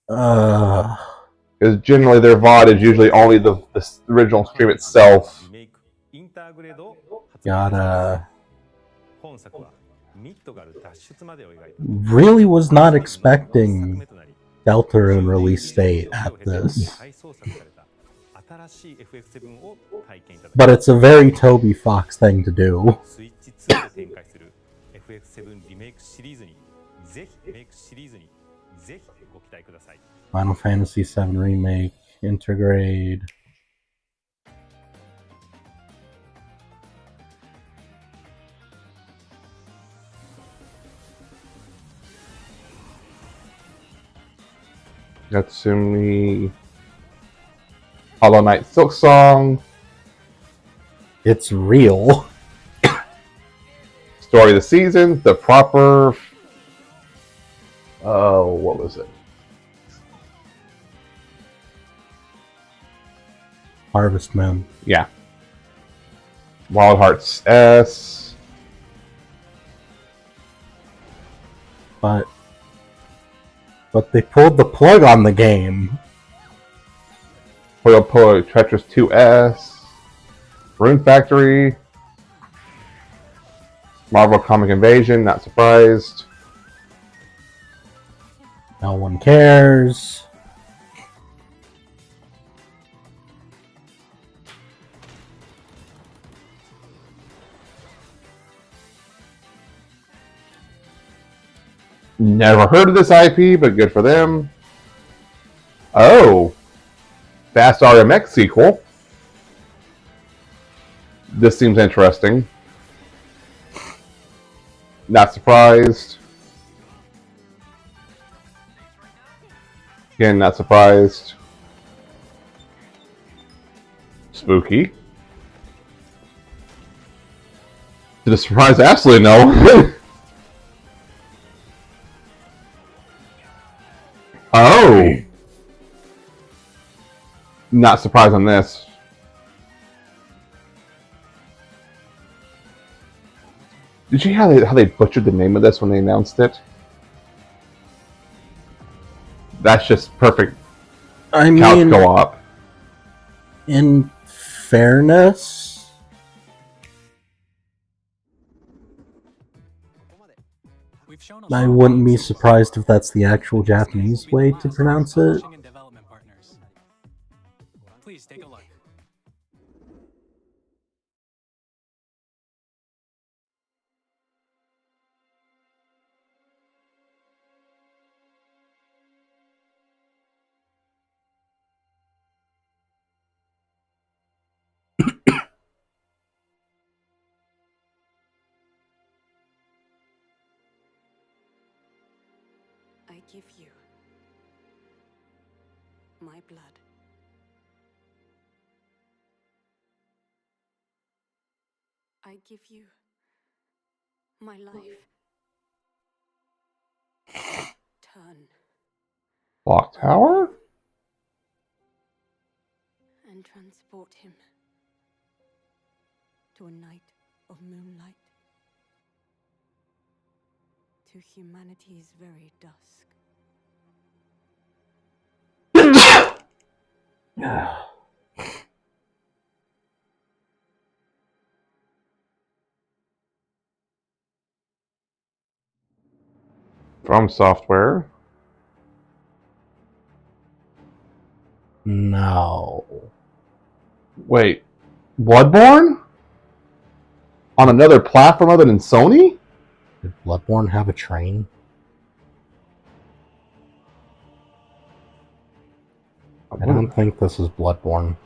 Because generally their VOD is usually only the original stream itself. Gotta. Really was not expecting Deltarune release date at this. But it's a very Toby Fox thing to do. Final Fantasy VII Remake, Intergrade. Natsumi, Hollow Knight Silk Song. It's real. Story of the season, the proper. Oh, what was it? Harvest Moon. Yeah. Wild Hearts S. But they pulled the plug on the game. Puyo Puyo Tetris 2S. Rune Factory. Marvel Comic Invasion, not surprised. No one cares. Never heard of this IP, but good for them. Oh, Fast RMX sequel. This seems interesting. Not surprised. Again, not surprised. Spooky. Did it surprise? Absolutely no. Oh. Not surprised on this. Did you hear how they butchered the name of this when they announced it? That's just perfect. I couch mean, co-op. In fairness, I wouldn't be surprised if that's the actual Japanese way to pronounce it. Please take a look. I give you my blood. I give you my life. Turn Clock Tower? and transport him to a night of moonlight, to humanity's very dusk. From Software. No. Wait, Bloodborne? On another platform other than Sony? Did Bloodborne have a train? I don't think this is Bloodborne.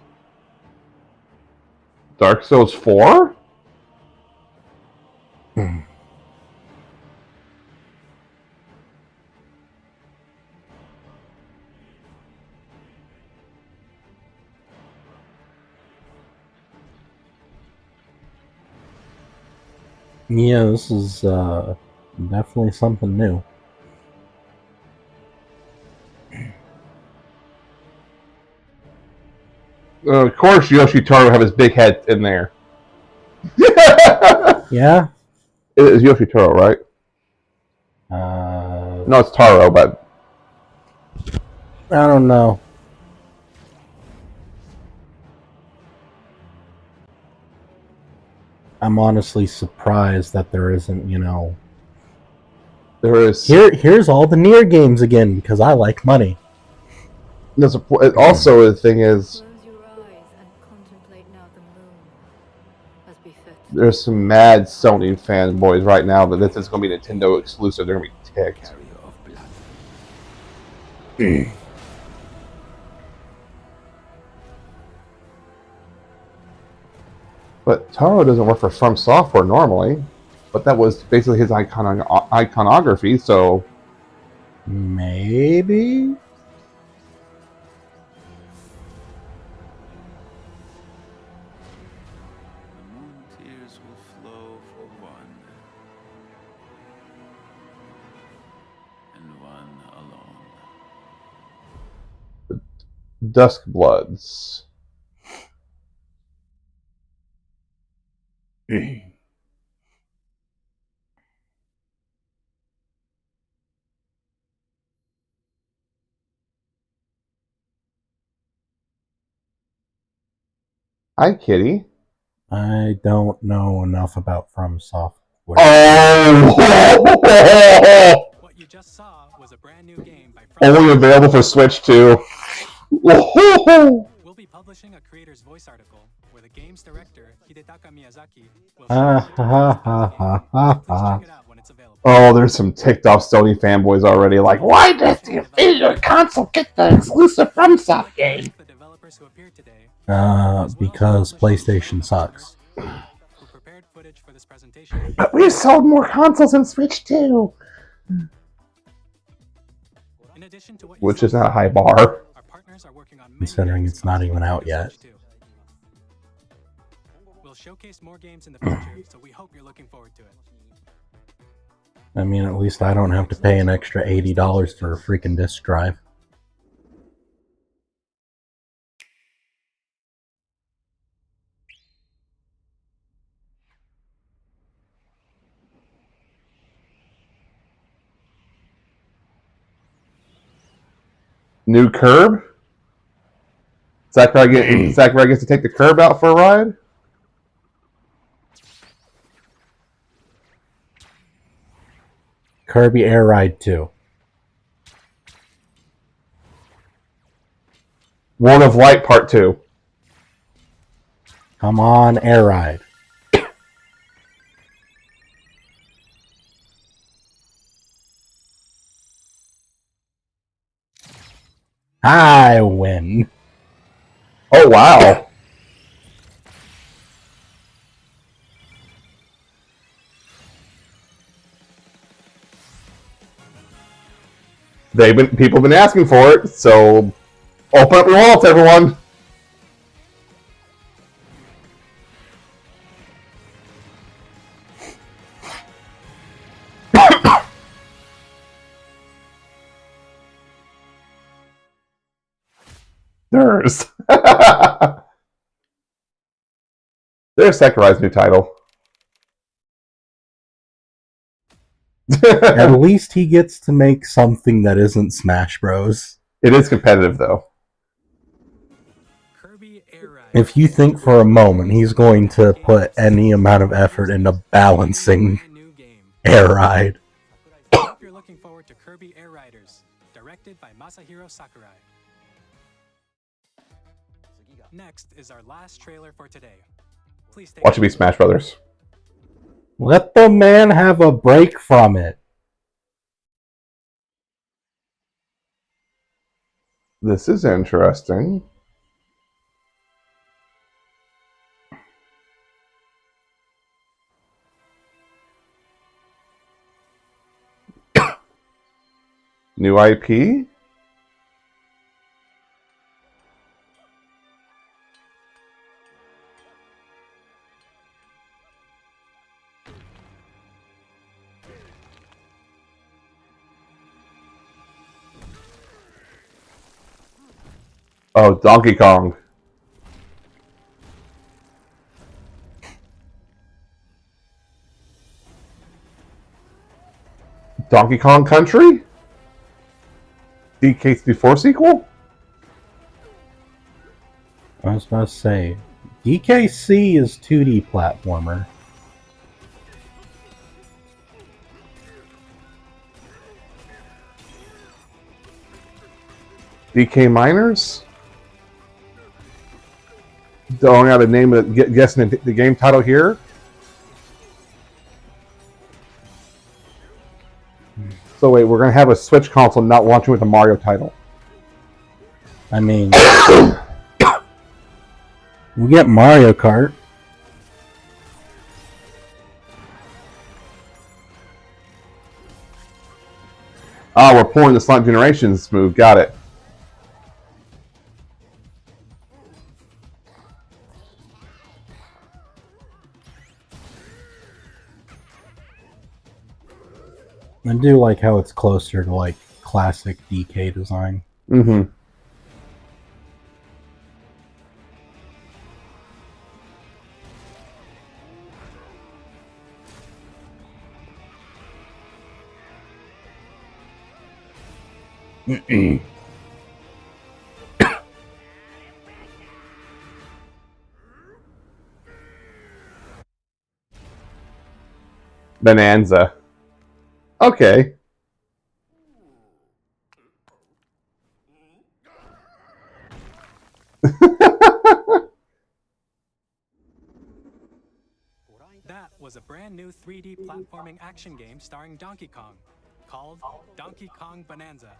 Dark Souls 4? Yeah, this is definitely something new. Of course, Yoshi Taro have his big head in there. Yeah? It is Yoshi Taro, right? No, it's Taro, but I don't know. I'm honestly surprised that there isn't, you know. There is. Here's all the Nier games again because I like money. There's also the thing is, there's some mad Sony fanboys right now that this is going to be Nintendo exclusive. They're going to be ticked. But Taro doesn't work for From Software normally. But that was basically his iconography, so maybe. Tears will flow for one, and one alone. Duskbloods. Hi, Kitty. I don't know enough about From Software. Oh! What you just saw was a brand new game by Only available for Switch 2. We'll be publishing a creator's voice article where the game's director, Hidetaka Miyazaki, will check it out when it's available. Oh, there's some ticked off Sony fanboys already. Like, why does the Nvidia console get the exclusive FromSoft game? Because PlayStation sucks. But we've sold more consoles than Switch 2. Which is not a high bar. Considering it's not even out yet. We'll showcase more games in the future, so we hope you're looking forward to it. I mean, at least I don't have to pay an extra $80 for a freaking disc drive. New curb? Sakurai gets to take the curb out for a ride? Kirby Air Ride 2. World of Light Part 2. Come on, Air Ride. I win. Oh, wow. People have been asking for it, so open up your wallets, everyone. There's Sakurai's new title. At least he gets to make something that isn't Smash Bros. It is competitive, though. If you think for a moment he's going to put any amount of effort into balancing Air Ride. I hope you're looking forward to Kirby Air Riders, directed by Masahiro Sakurai. Next is our last trailer for today. Please take Watch it be Smash Brothers. Let the man have a break from it. This is interesting. New IP? Oh, Donkey Kong. Donkey Kong Country? DK64 sequel? I was about to say, DKC is 2D platformer. DK Miners? Throwing out a name of guessing the game title here. So wait, we're gonna have a Switch console not launching with a Mario title. I mean, we get Mario Kart. Oh, we're pulling the Sonic Generations move. Got it. I do like how it's closer to like classic DK design. Mm-hmm. Bonanza. Okay. That was a brand new 3D platforming action game starring Donkey Kong, called Donkey Kong Bonanza.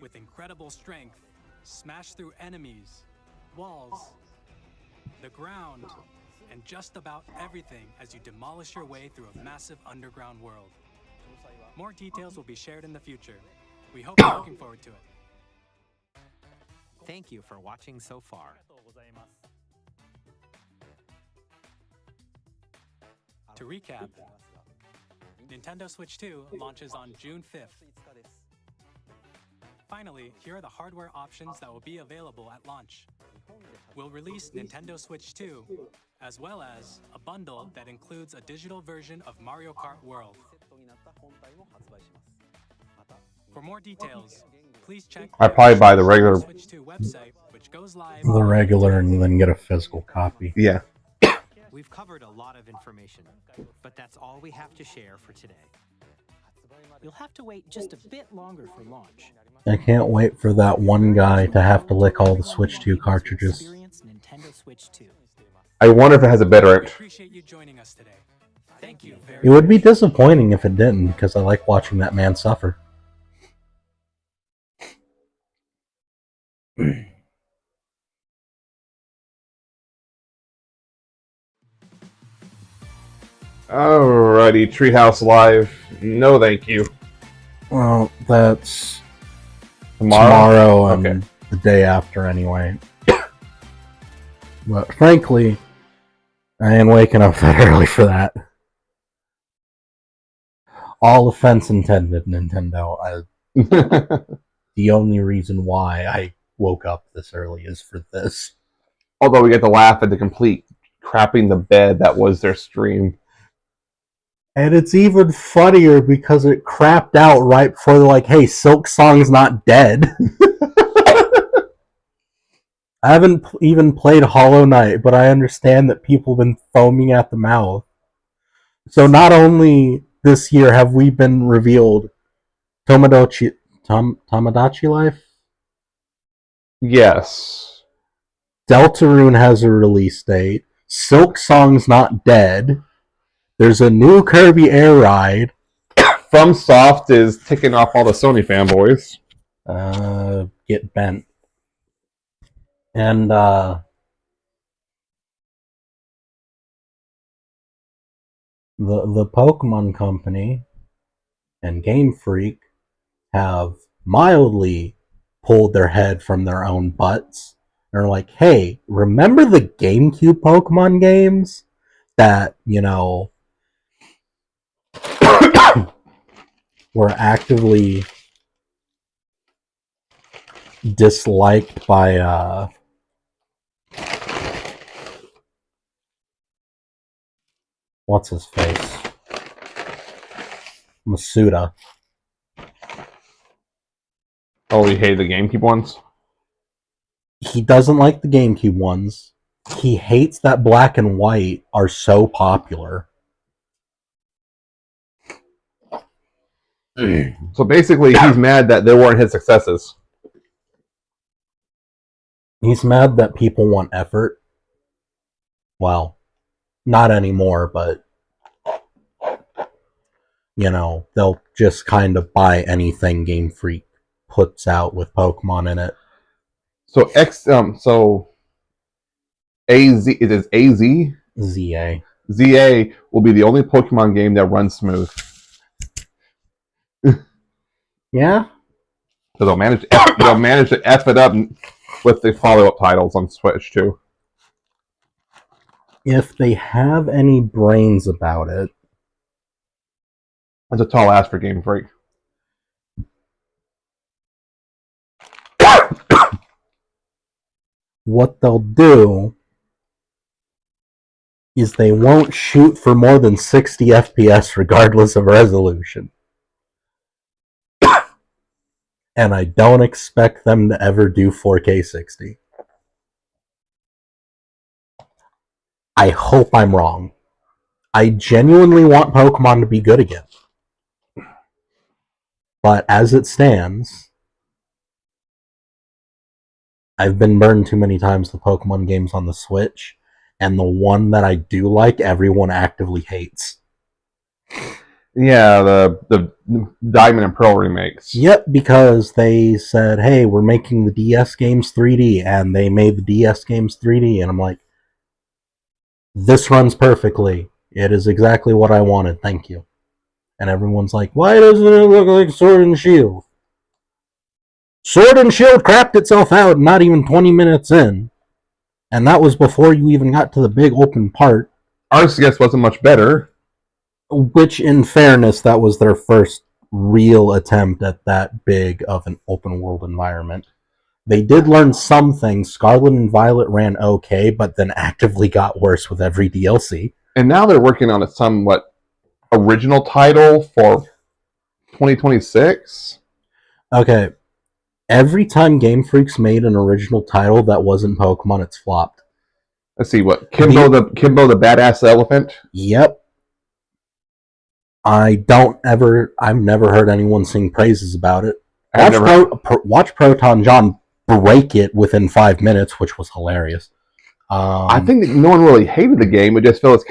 With incredible strength, smash through enemies, walls, the ground, and just about everything as you demolish your way through a massive underground world. More details will be shared in the future. We hope you're looking forward to it. Thank you for watching so far. To recap, Nintendo Switch 2 launches on June 5th. Finally, here are the hardware options that will be available at launch. We'll release Nintendo Switch 2, as well as a bundle that includes a digital version of Mario Kart World. For more details, please check I'd probably buy the regular, Switch 2 website, which goes live The regular, and then get a physical copy. Yeah. We've covered a lot of information, but that's all we have to share for today. You'll have to wait just a bit longer for launch. I can't wait for that one guy to have to lick all the Switch 2 cartridges. Experience Nintendo Switch 2. I wonder if it has a better. Appreciate you joining us today. Thank you very It would be disappointing if it didn't, because I like watching that man suffer. Alrighty, Treehouse Live. No, thank you. Well, that's Tomorrow? and Okay. the day after anyway. But frankly, I ain't waking up that early for that. All offense intended, Nintendo. The only reason why I woke up this early is for this. Although we get to laugh at the complete crapping the bed that was their stream. And it's even funnier because it crapped out right before they're like, hey, Silk Song's not dead. I haven't even played Hollow Knight, but I understand that people have been foaming at the mouth. So not only this year have we been revealed Tomodachi Life? Yes. Deltarune has a release date. Silk Song's not dead. There's a new Kirby Air Ride. FromSoft is ticking off all the Sony fanboys. Get bent. And the Pokemon Company and Game Freak have mildly pulled their head from their own butts and are like, hey, remember the GameCube Pokemon games that, you know, were actively disliked by what's his face? Masuda. Oh, you hate the GameCube ones? He doesn't like the GameCube ones. He hates that Black and White are so popular. So basically, he's mad that there weren't his successes. He's mad that people want effort. Well, not anymore, but you know, they'll just kind of buy anything Game Freak puts out with Pokemon in it. So so AZ, it is AZ? ZA. ZA will be the only Pokemon game that runs smooth. Yeah? So they'll manage to F it up with the follow-up titles on Switch too. If they have any brains about it. That's a tall ask for Game Freak. What they'll do is they won't shoot for more than 60 FPS regardless of resolution. And I don't expect them to ever do 4K 60. I hope I'm wrong. I genuinely want Pokemon to be good again. But as it stands, I've been burned too many times with Pokemon games on the Switch and the one that I do like, everyone actively hates. Yeah, the Diamond and Pearl remakes. Yep, because they said, hey, we're making the DS games 3D, and they made the DS games 3D, and I'm like, this runs perfectly. It is exactly what I wanted, thank you. And everyone's like, why doesn't it look like Sword and Shield? Sword and Shield crapped itself out not even 20 minutes in. And that was before you even got to the big open part. Arceus wasn't much better. Which, in fairness, that was their first real attempt at that big of an open world environment. They did learn some things. Scarlet and Violet ran okay, but then actively got worse with every DLC. And now they're working on a somewhat original title for 2026. Okay. Every time Game Freak's made an original title that wasn't Pokemon, it's flopped. Let's see, what? Kimbo the Badass Elephant? Yep. I've never heard anyone sing praises about it. Watch Proton John break it within 5 minutes, which was hilarious. I think that no one really hated the game. It just feels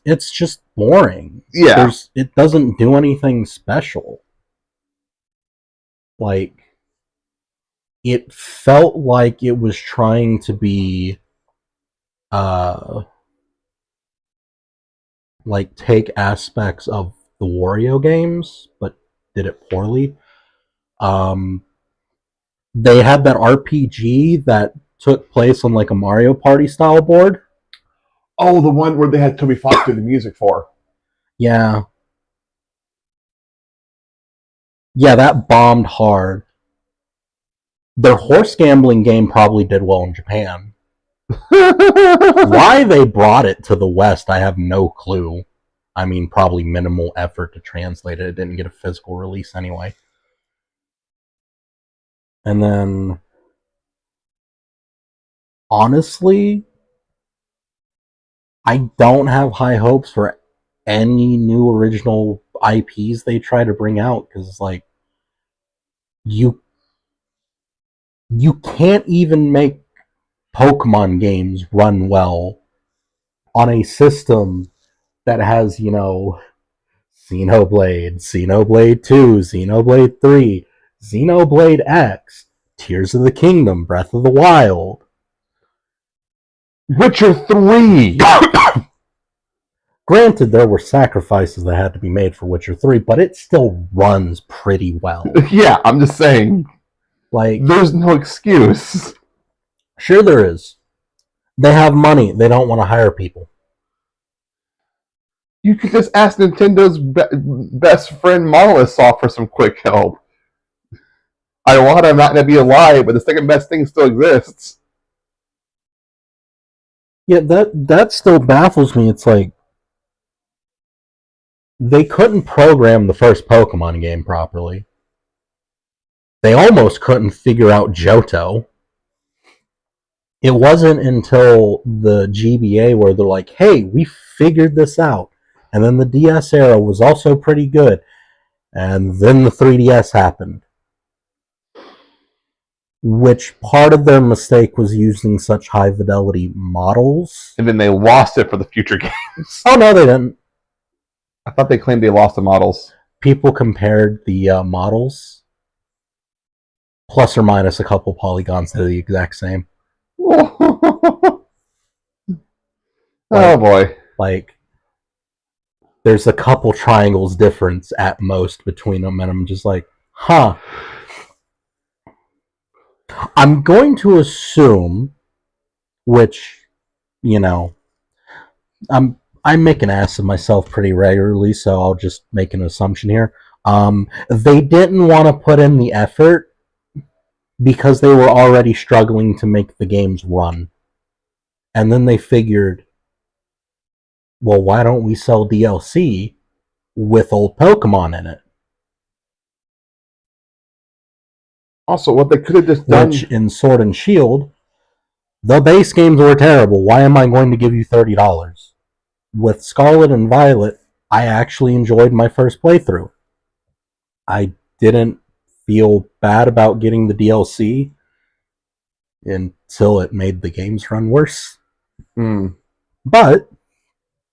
it's just boring. Yeah. It doesn't do anything special. Like, it felt like it was trying to be like take aspects of the Wario games, but did it poorly. They had that RPG that took place on like a Mario Party style board. Oh, the one where they had Toby Fox do the music for. Yeah. Yeah, that bombed hard. Their horse gambling game probably did well in Japan. Why they brought it to the West, I have no clue. I mean, probably minimal effort to translate it. It didn't get a physical release anyway. And then, honestly, I don't have high hopes for any new original IPs they try to bring out, because, like, you can't even make Pokemon games run well on a system that has, Xenoblade, Xenoblade 2, Xenoblade 3, Xenoblade X, Tears of the Kingdom, Breath of the Wild, Witcher 3! Granted, there were sacrifices that had to be made for Witcher 3, but it still runs pretty well. Yeah, I'm just saying. Like, there's no excuse. Sure there is. They have money. They don't want to hire people. You could just ask Nintendo's best friend Monolith Soft for some quick help. Iwata not going to be alive, but the second best thing still exists. Yeah, that still baffles me. It's like, they couldn't program the first Pokemon game properly. They almost couldn't figure out Johto. It wasn't until the GBA where they're like, hey, we figured this out. And then the DS era was also pretty good. And then the 3DS happened. Which part of their mistake was using such high fidelity models. And then they lost it for the future games. Oh, no, they didn't. I thought they claimed they lost the models. People compared the models, plus or minus a couple polygons, that are the exact same. Oh boy. Like, there's a couple triangles difference at most between them, and I'm just like, huh. I'm going to assume, which, I make an ass of myself pretty regularly, so I'll just make an assumption here. They didn't want to put in the effort because they were already struggling to make the games run. And then they figured, well, why don't we sell DLC with old Pokemon in it? Also, what they could have just done... Which, in Sword and Shield, the base games were terrible. Why am I going to give you $30? With Scarlet and Violet, I actually enjoyed my first playthrough. I didn't feel bad about getting the DLC until it made the games run worse. But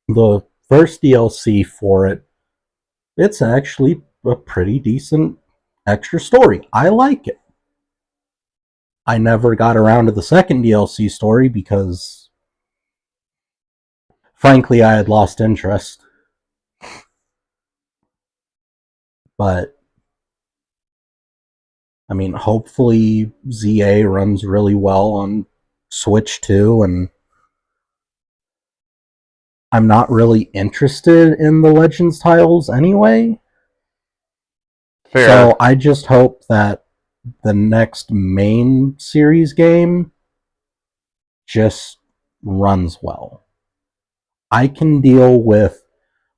the first DLC for it, it's actually a pretty decent extra story. I like it. I never got around to the second DLC story because, frankly, I had lost interest. But, I mean, hopefully ZA runs really well on Switch 2, and I'm not really interested in the Legends titles anyway. Fair. So I just hope that the next main series game just runs well. I can deal with,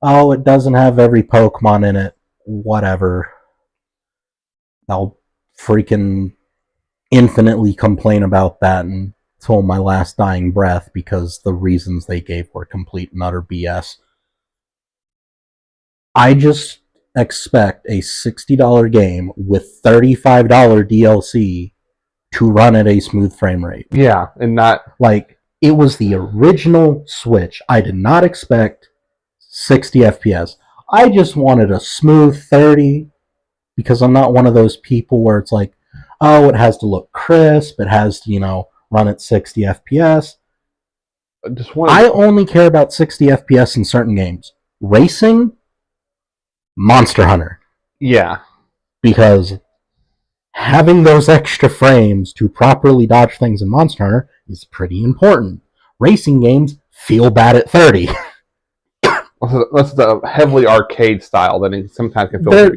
oh, it doesn't have every Pokemon in it, whatever. I'll freaking infinitely complain about that until my last dying breath because the reasons they gave were complete and utter BS. I just expect a $60 game with $35 DLC to run at a smooth frame rate. Yeah, and not... Like, it was the original Switch. I did not expect 60 FPS. I just wanted a smooth 30 because I'm not one of those people where it's like, oh, it has to look crisp, it has to, run at 60 FPS. I only care about 60 FPS in certain games. Racing, Monster Hunter. Yeah. Because having those extra frames to properly dodge things in Monster Hunter is pretty important. Racing games feel bad at 30. That's the heavily arcade style that it sometimes can feel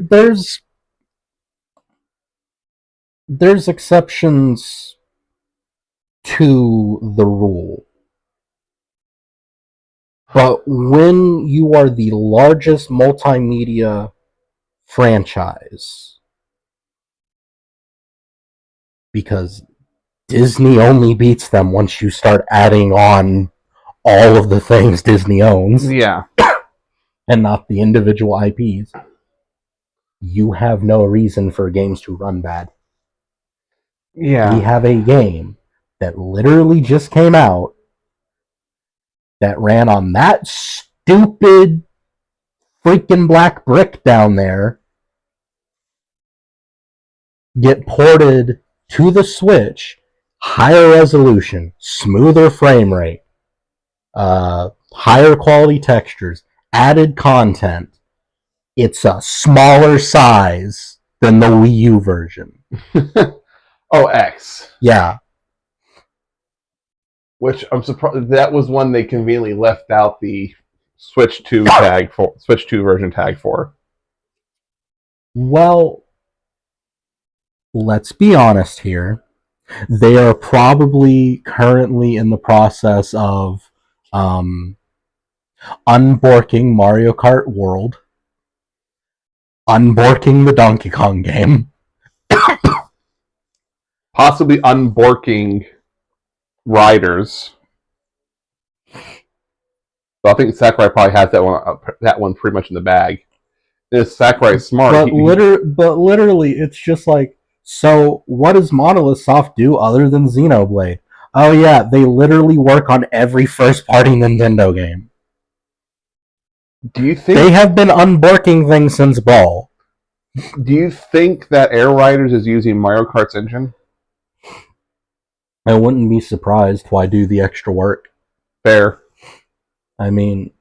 there's exceptions to the rule. But when you are the largest multimedia franchise, because Disney only beats them once you start adding on all of the things Disney owns, yeah, and not the individual IPs, you have no reason for games to run bad. Yeah. We have a game that literally just came out that ran on that stupid freaking black brick down there, get ported to the Switch, higher resolution, smoother frame rate, higher quality textures, added content. It's a smaller size than the Wii U version. Oh, X. Yeah. Which I'm surprised that was one they conveniently left out the Switch 2 tag for Switch 2 version tag for. Well, let's be honest here. They are probably currently in the process of unborking Mario Kart World, unborking the Donkey Kong game, possibly unborking Riders. So I think Sakurai probably has that one pretty much in the bag. Is Sakurai smart? But literally, it's just like, so what does Monolith Soft do other than Xenoblade? Oh yeah, they literally work on every first-party Nintendo game. Do you think they have been unborking things since Ball? Do you think that Air Riders is using Mario Kart's engine? I wouldn't be surprised. Why do the extra work? Fair. I mean,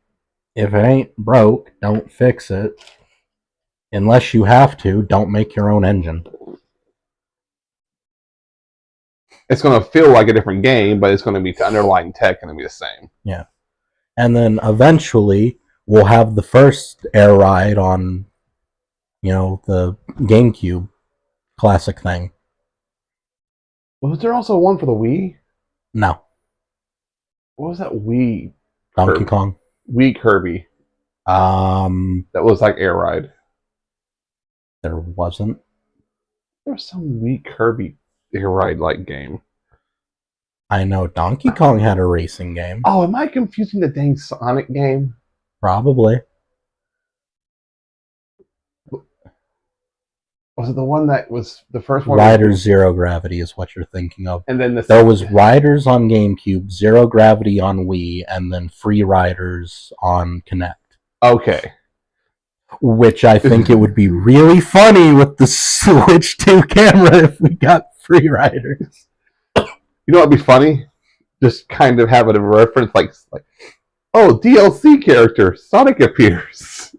if it ain't broke, don't fix it. Unless you have to, don't make your own engine. It's going to feel like a different game, but it's going to be the underlying tech going to be the same. Yeah. And then eventually, we'll have the first Air Ride on, the GameCube classic thing. Was there also one for the Wii? No. What was that Wii? Donkey Kong. Wii Kirby. That was like Air Ride. There wasn't. There was some Wii Kirby Air Ride like game. I know Donkey Kong had a racing game. Oh, am I confusing the dang Sonic game? Probably. Was it the one that was the first one? Riders Zero Gravity is what you're thinking of. And then there was Riders on GameCube, Zero Gravity on Wii, and then Free Riders on Kinect. Okay. Which I think it would be really funny with the Switch 2 camera if we got Free Riders. You know what'd be funny? Just kind of have it a reference like oh, DLC character, Sonic appears.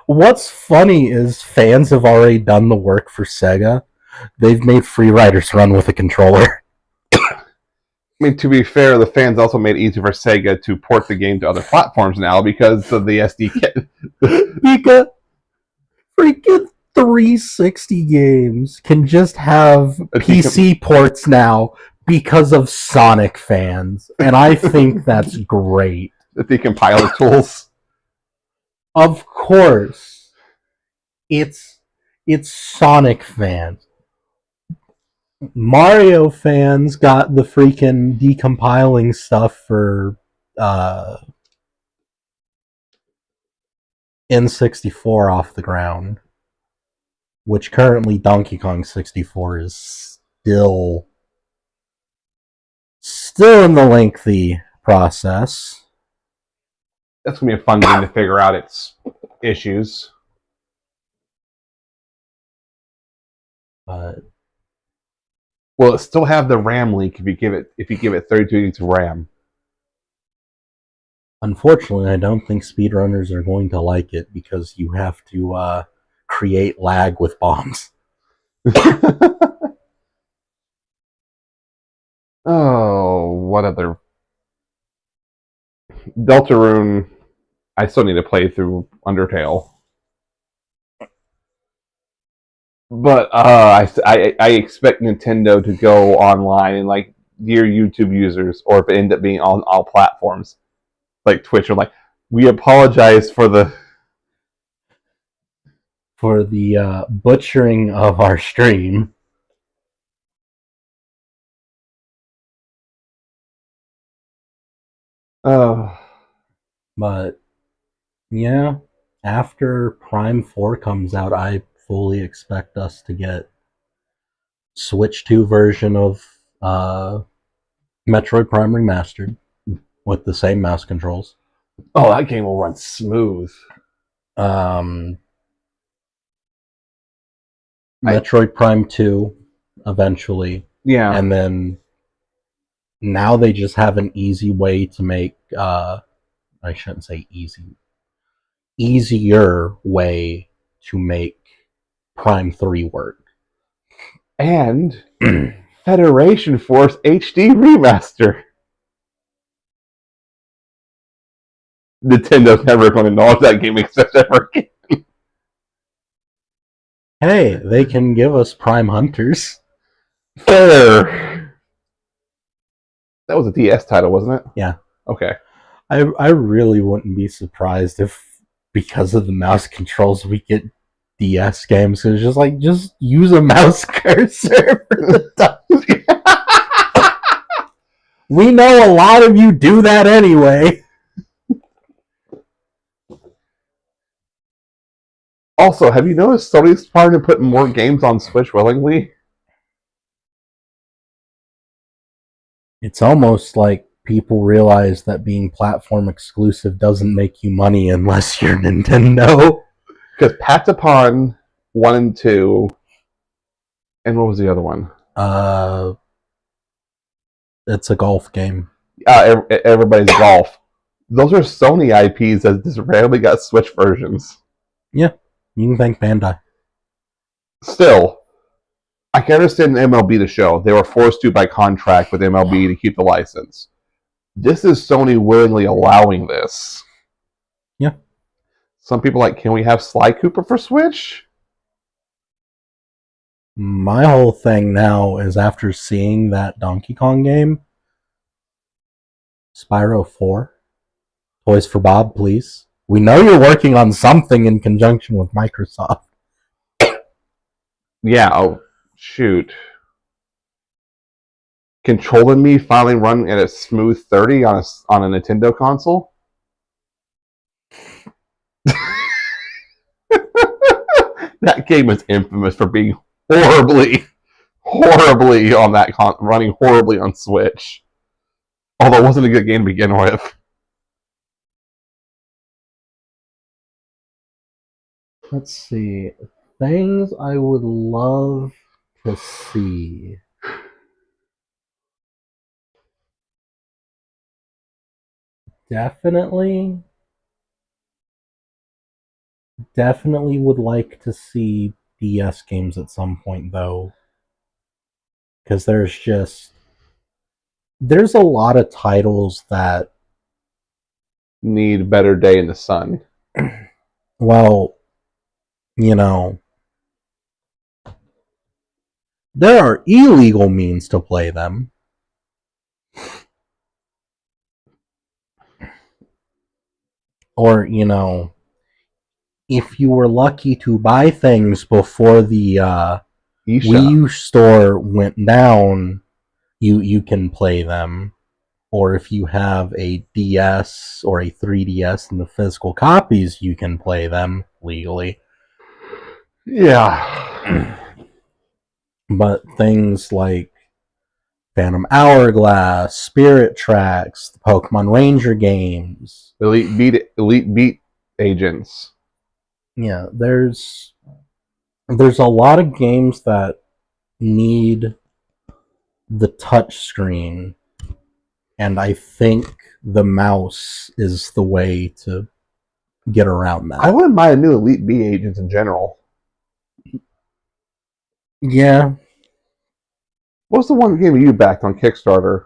What's funny is fans have already done the work for Sega. They've made Free Riders run with a controller. I mean, to be fair, the fans also made it easy for Sega to port the game to other platforms now because of the SDK. Because freaking 360 games can just have PC ports now because of Sonic fans. And I think that's great. The decompiler tools. Of course, it's Sonic fans. Mario fans got the freaking decompiling stuff for N64 off the ground, which currently Donkey Kong 64 is still in the lengthy process. That's going to be a fun game to figure out its issues. But will it still have the RAM leak if you give it 32 gigs of RAM? Unfortunately, I don't think speedrunners are going to like it because you have to create lag with bombs. Oh, what other... Deltarune, I still need to play through Undertale. But I expect Nintendo to go online and like dear YouTube users, or if it ends up being on all platforms, like Twitch, are like, we apologize for the butchering of our stream. But yeah, after Prime 4 comes out, I fully expect us to get Switch 2 version of Metroid Prime Remastered with the same mouse controls. Oh, that game will run smooth. Metroid Prime 2 eventually. Yeah. And then now they just have an easy way to make I shouldn't say easy. Easier way to make Prime 3 work. And Federation Force HD Remaster. Nintendo's never going to acknowledge that game except ever again. Hey, they can give us Prime Hunters. Fair. That was a DS title, wasn't it? Yeah. Okay. I really wouldn't be surprised if, because of the mouse controls, we get DS games. It's just use a mouse cursor for the touch. We know a lot of you do that anyway. Also, have you noticed Sony's starting to put more games on Switch willingly? It's almost like people realize that being platform exclusive doesn't make you money unless you're Nintendo. Because Patapon 1 and 2, and what was the other one? It's a golf game. Everybody's Golf. Those are Sony IPs that just randomly got Switch versions. Yeah, you can thank Bandai. Still, I can understand MLB the show. They were forced to by contract with MLB to keep the license. This is Sony willingly allowing this. Yeah. Some people are like, can we have Sly Cooper for Switch? My whole thing now is, after seeing that Donkey Kong game, Spyro 4, Toys for Bob, please. We know you're working on something in conjunction with Microsoft. Yeah, oh, shoot. Controlling Me finally run at a smooth 30 on a Nintendo console? That game is infamous for being horribly on that running horribly on Switch. Although it wasn't a good game to begin with. Let's see. Things I would love to see. Definitely would like to see DS games at some point, though. Because there's a lot of titles that need a better day in the sun. Well, you know, there are illegal means to play them. Or, you know, if you were lucky to buy things before the Wii U store went down, you can play them. Or if you have a DS or a 3DS and the physical copies, you can play them legally. Yeah. But things like Phantom Hourglass, Spirit Tracks, the Pokemon Ranger games, Elite Beat Agents. Yeah, there's a lot of games that need the touch screen, and I think the mouse is the way to get around that. I wouldn't mind a new Elite Beat Agents in general. Yeah. What's the one game you backed on Kickstarter?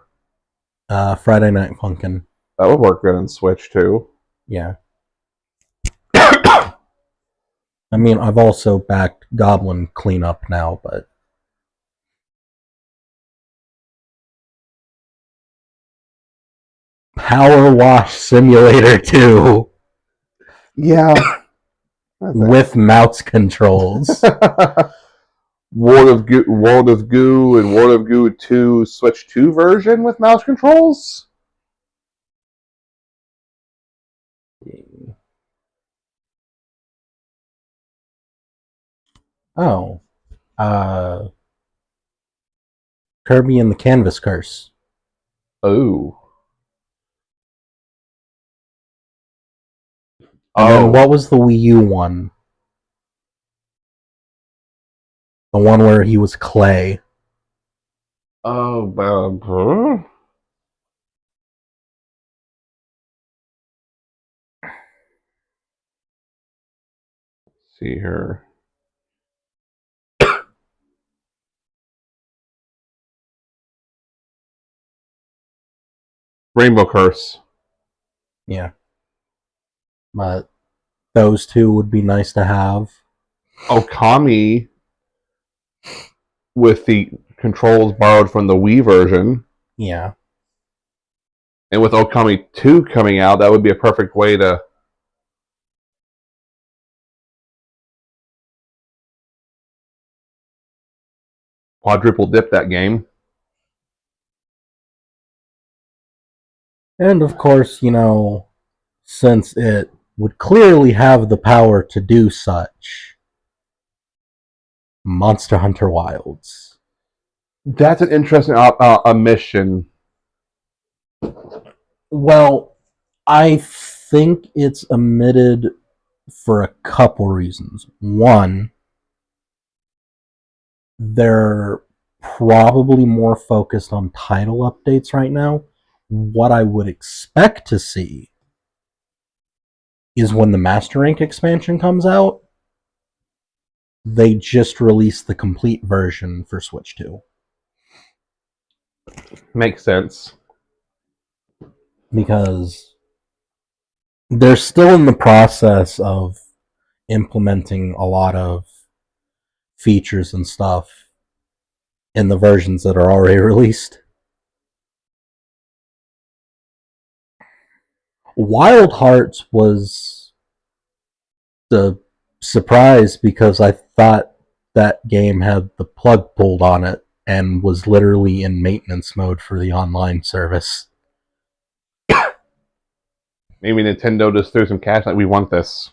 Friday Night Funkin'. That would work good on Switch too. Yeah. I mean, I've also backed Goblin Cleanup now, but Power Wash Simulator 2. Yeah. With mouse controls. World of Goo and World of Goo 2 Switch 2 version with mouse controls? Oh. Kirby and the Canvas Curse. Oh. And then what was the Wii U one? The one where he was clay. Oh, see here. Rainbow Curse. Yeah. But those two would be nice to have. Okami with the controls borrowed from the Wii version. Yeah. And with Okami 2 coming out, that would be a perfect way to quadruple dip that game. And of course, you know, since it would clearly have the power to do such, Monster Hunter Wilds. That's an interesting mission. Well, I think it's omitted for a couple reasons. One, they're probably more focused on title updates right now. What I would expect to see is when the Master Rank expansion comes out, they just released the complete version for Switch 2. Makes sense. Because they're still in the process of implementing a lot of features and stuff in the versions that are already released. Wild Hearts was the surprise because I thought that game had the plug pulled on it and was literally in maintenance mode for the online service. Maybe Nintendo just threw some cash like, we want this.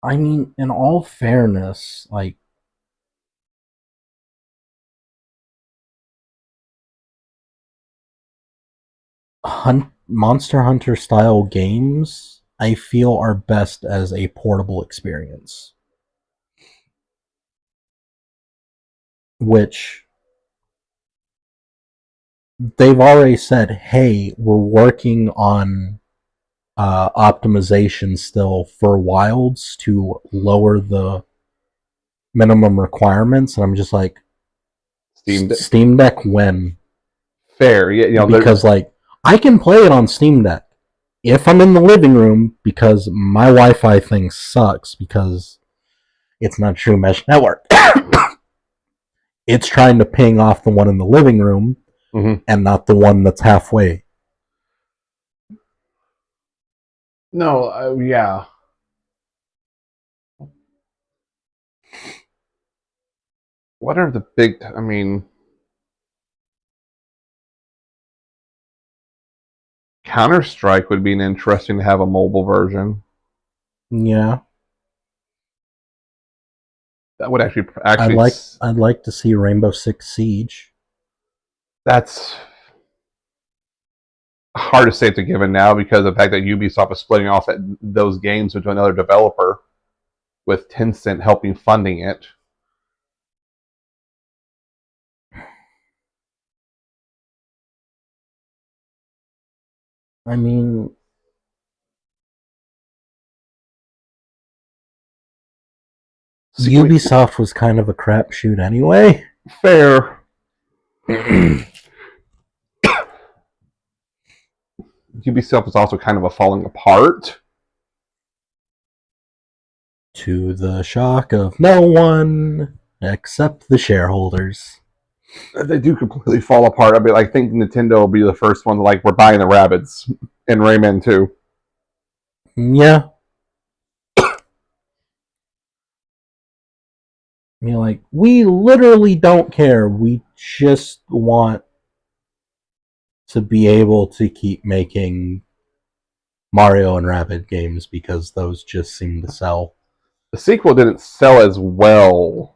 I mean, in all fairness, like, Monster Hunter style games, I feel, are best as a portable experience. Which they've already said, hey, we're working on optimization still for Wilds to lower the minimum requirements, and I'm just like, Steam Deck when? Fair, yeah, because like I can play it on Steam Deck if I'm in the living room because my Wi-Fi thing sucks because it's not True Mesh Network. It's trying to ping off the one in the living room and not the one that's halfway. No, yeah. What are the big... I mean... Counter-Strike would be an interesting to have a mobile version. Yeah. That would actually... I'd like to see Rainbow Six Siege. That's hard to say it's a given now because of the fact that Ubisoft is splitting off those games into another developer with Tencent helping funding it. I mean, Ubisoft was kind of a crapshoot anyway. Fair. Ubisoft is also kind of a falling apart. To the shock of no one except the shareholders. They do completely fall apart. I mean, I think Nintendo will be the first one to, like, we're buying the Rabbids in Rayman 2. Yeah. I mean, like, we literally don't care. We just want to be able to keep making Mario and Rabbids games because those just seem to sell. The sequel didn't sell as well.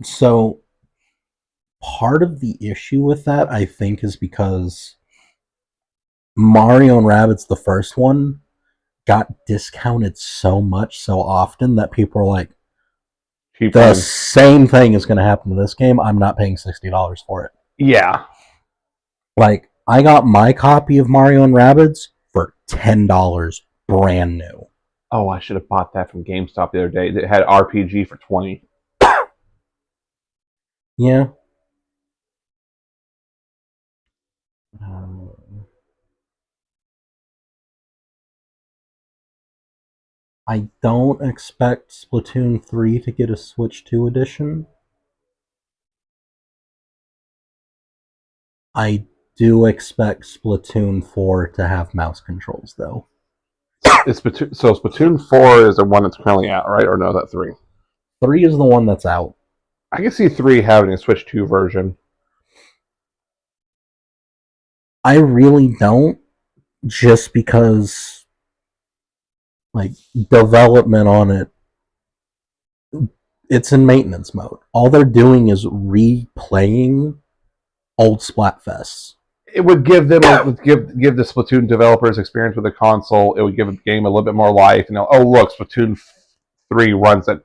So, part of the issue with that, I think, is because Mario and Rabbids, the first one, got discounted so much so often that people are like, the same thing is going to happen to this game. I'm not paying $60 for it. Yeah. Like, I got my copy of Mario and Rabbids for $10 brand new. Oh, I should have bought that from GameStop the other day. It had RPG for $20. Yeah. I don't expect Splatoon 3 to get a Switch 2 edition. I do expect Splatoon 4 to have mouse controls, though. So Splatoon 4 is the one that's currently out, right? Or no, that's 3? 3 is the one that's out. I can see 3 having a Switch 2 version. I really don't, just because, like, development on it, it's in maintenance mode. All they're doing is replaying old Splatfests. It would give them give the Splatoon developers experience with the console. It would give the game a little bit more life. You know, oh look, Splatoon 3 runs at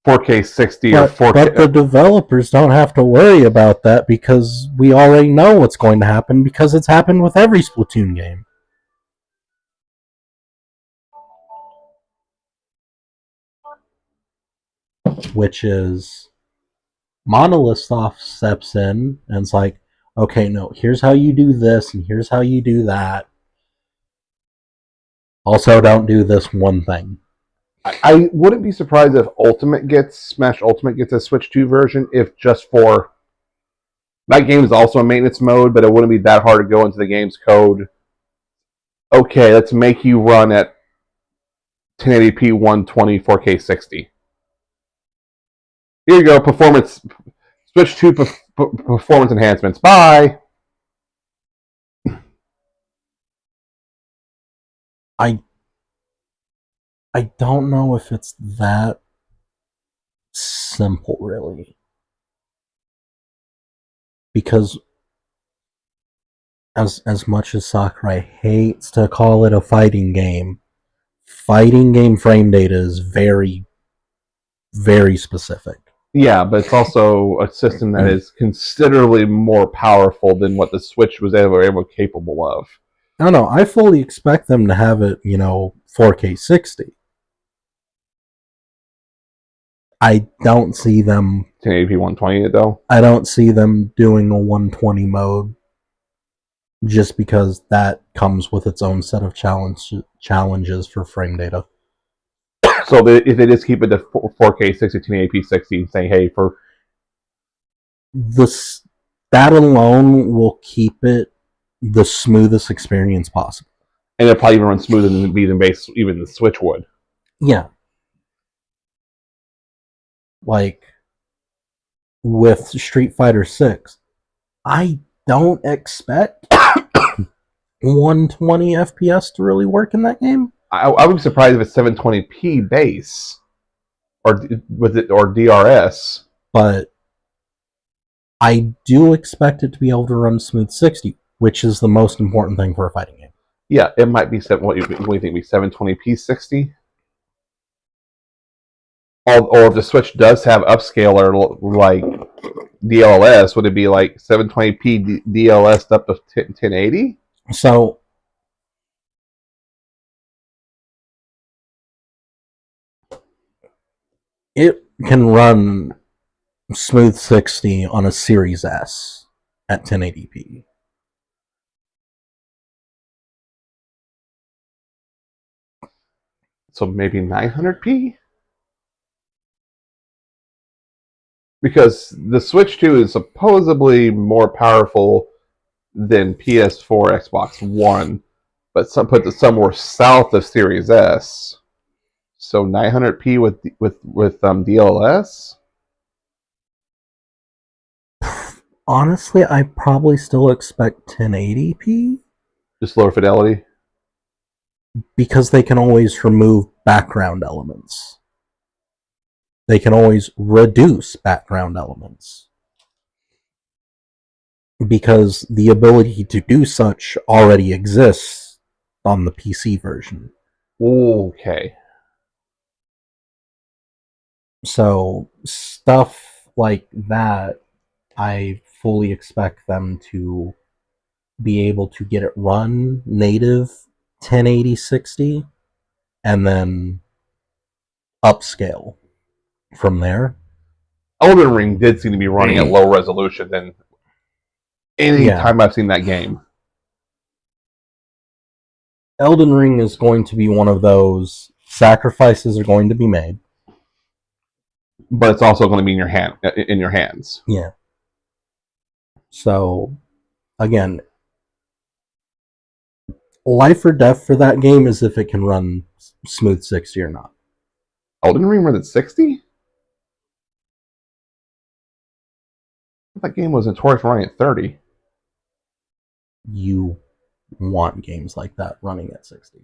4K 60 or 4K. But the developers don't have to worry about that because we already know what's going to happen because it's happened with every Splatoon game. Which is Monolith Soft steps in and it's like, okay, no, here's how you do this and here's how you do that. Also, don't do this one thing. I wouldn't be surprised if Smash Ultimate gets a Switch 2 version, if just for... That game is also in maintenance mode, but it wouldn't be that hard to go into the game's code. Okay, let's make you run at 1080p 120 4K 60. Here you go, performance... Switch 2 performance enhancements. Bye! I don't know if it's that simple, really. Because as much as Sakurai hates to call it a fighting game frame data is very, very specific. Yeah, but it's also a system that is considerably more powerful than what the Switch was ever capable of. I don't know. I fully expect them to have it, 4K 60. I don't see them 1080p 120 it though. I don't see them doing a 120 mode just because that comes with its own set of challenges for frame data. So if they just keep it to 4K 60, 1080p 60, and say, hey, for that alone will keep it the smoothest experience possible. And it'll probably even run smoother than even the Switch would. Yeah. Like with Street Fighter 6, I don't expect 120 FPS to really work in that game. I would be surprised if it's 720p base or DRS. But I do expect it to be able to run smooth 60, which is the most important thing for a fighting game. Yeah, it might be what do you think? Be 720p 60? Or if the Switch does have upscaler like DLSS, would it be like 720p DLSS up to 1080? So it can run smooth 60 on a Series S at 1080p. So maybe 900p? Because the Switch 2 is supposedly more powerful than PS4, Xbox One, but puts it somewhere south of Series S. So 900p with DLSS? Honestly, I probably still expect 1080p. Just lower fidelity? Because they can always remove background elements. They can always reduce background elements. Because the ability to do such already exists on the PC version. Okay. So, stuff like that, I fully expect them to be able to get it run native 1080 60 and then upscale from there. Elden Ring did seem to be running at low resolution than any time I've seen that game. Elden Ring is going to be one of those sacrifices are going to be made. But it's also going to be in your hands. Yeah. So, again, life or death for that game is if it can run smooth 60 or not. Elden Ring runs at 60? That game was notorious for running at 30. You want games like that running at 60.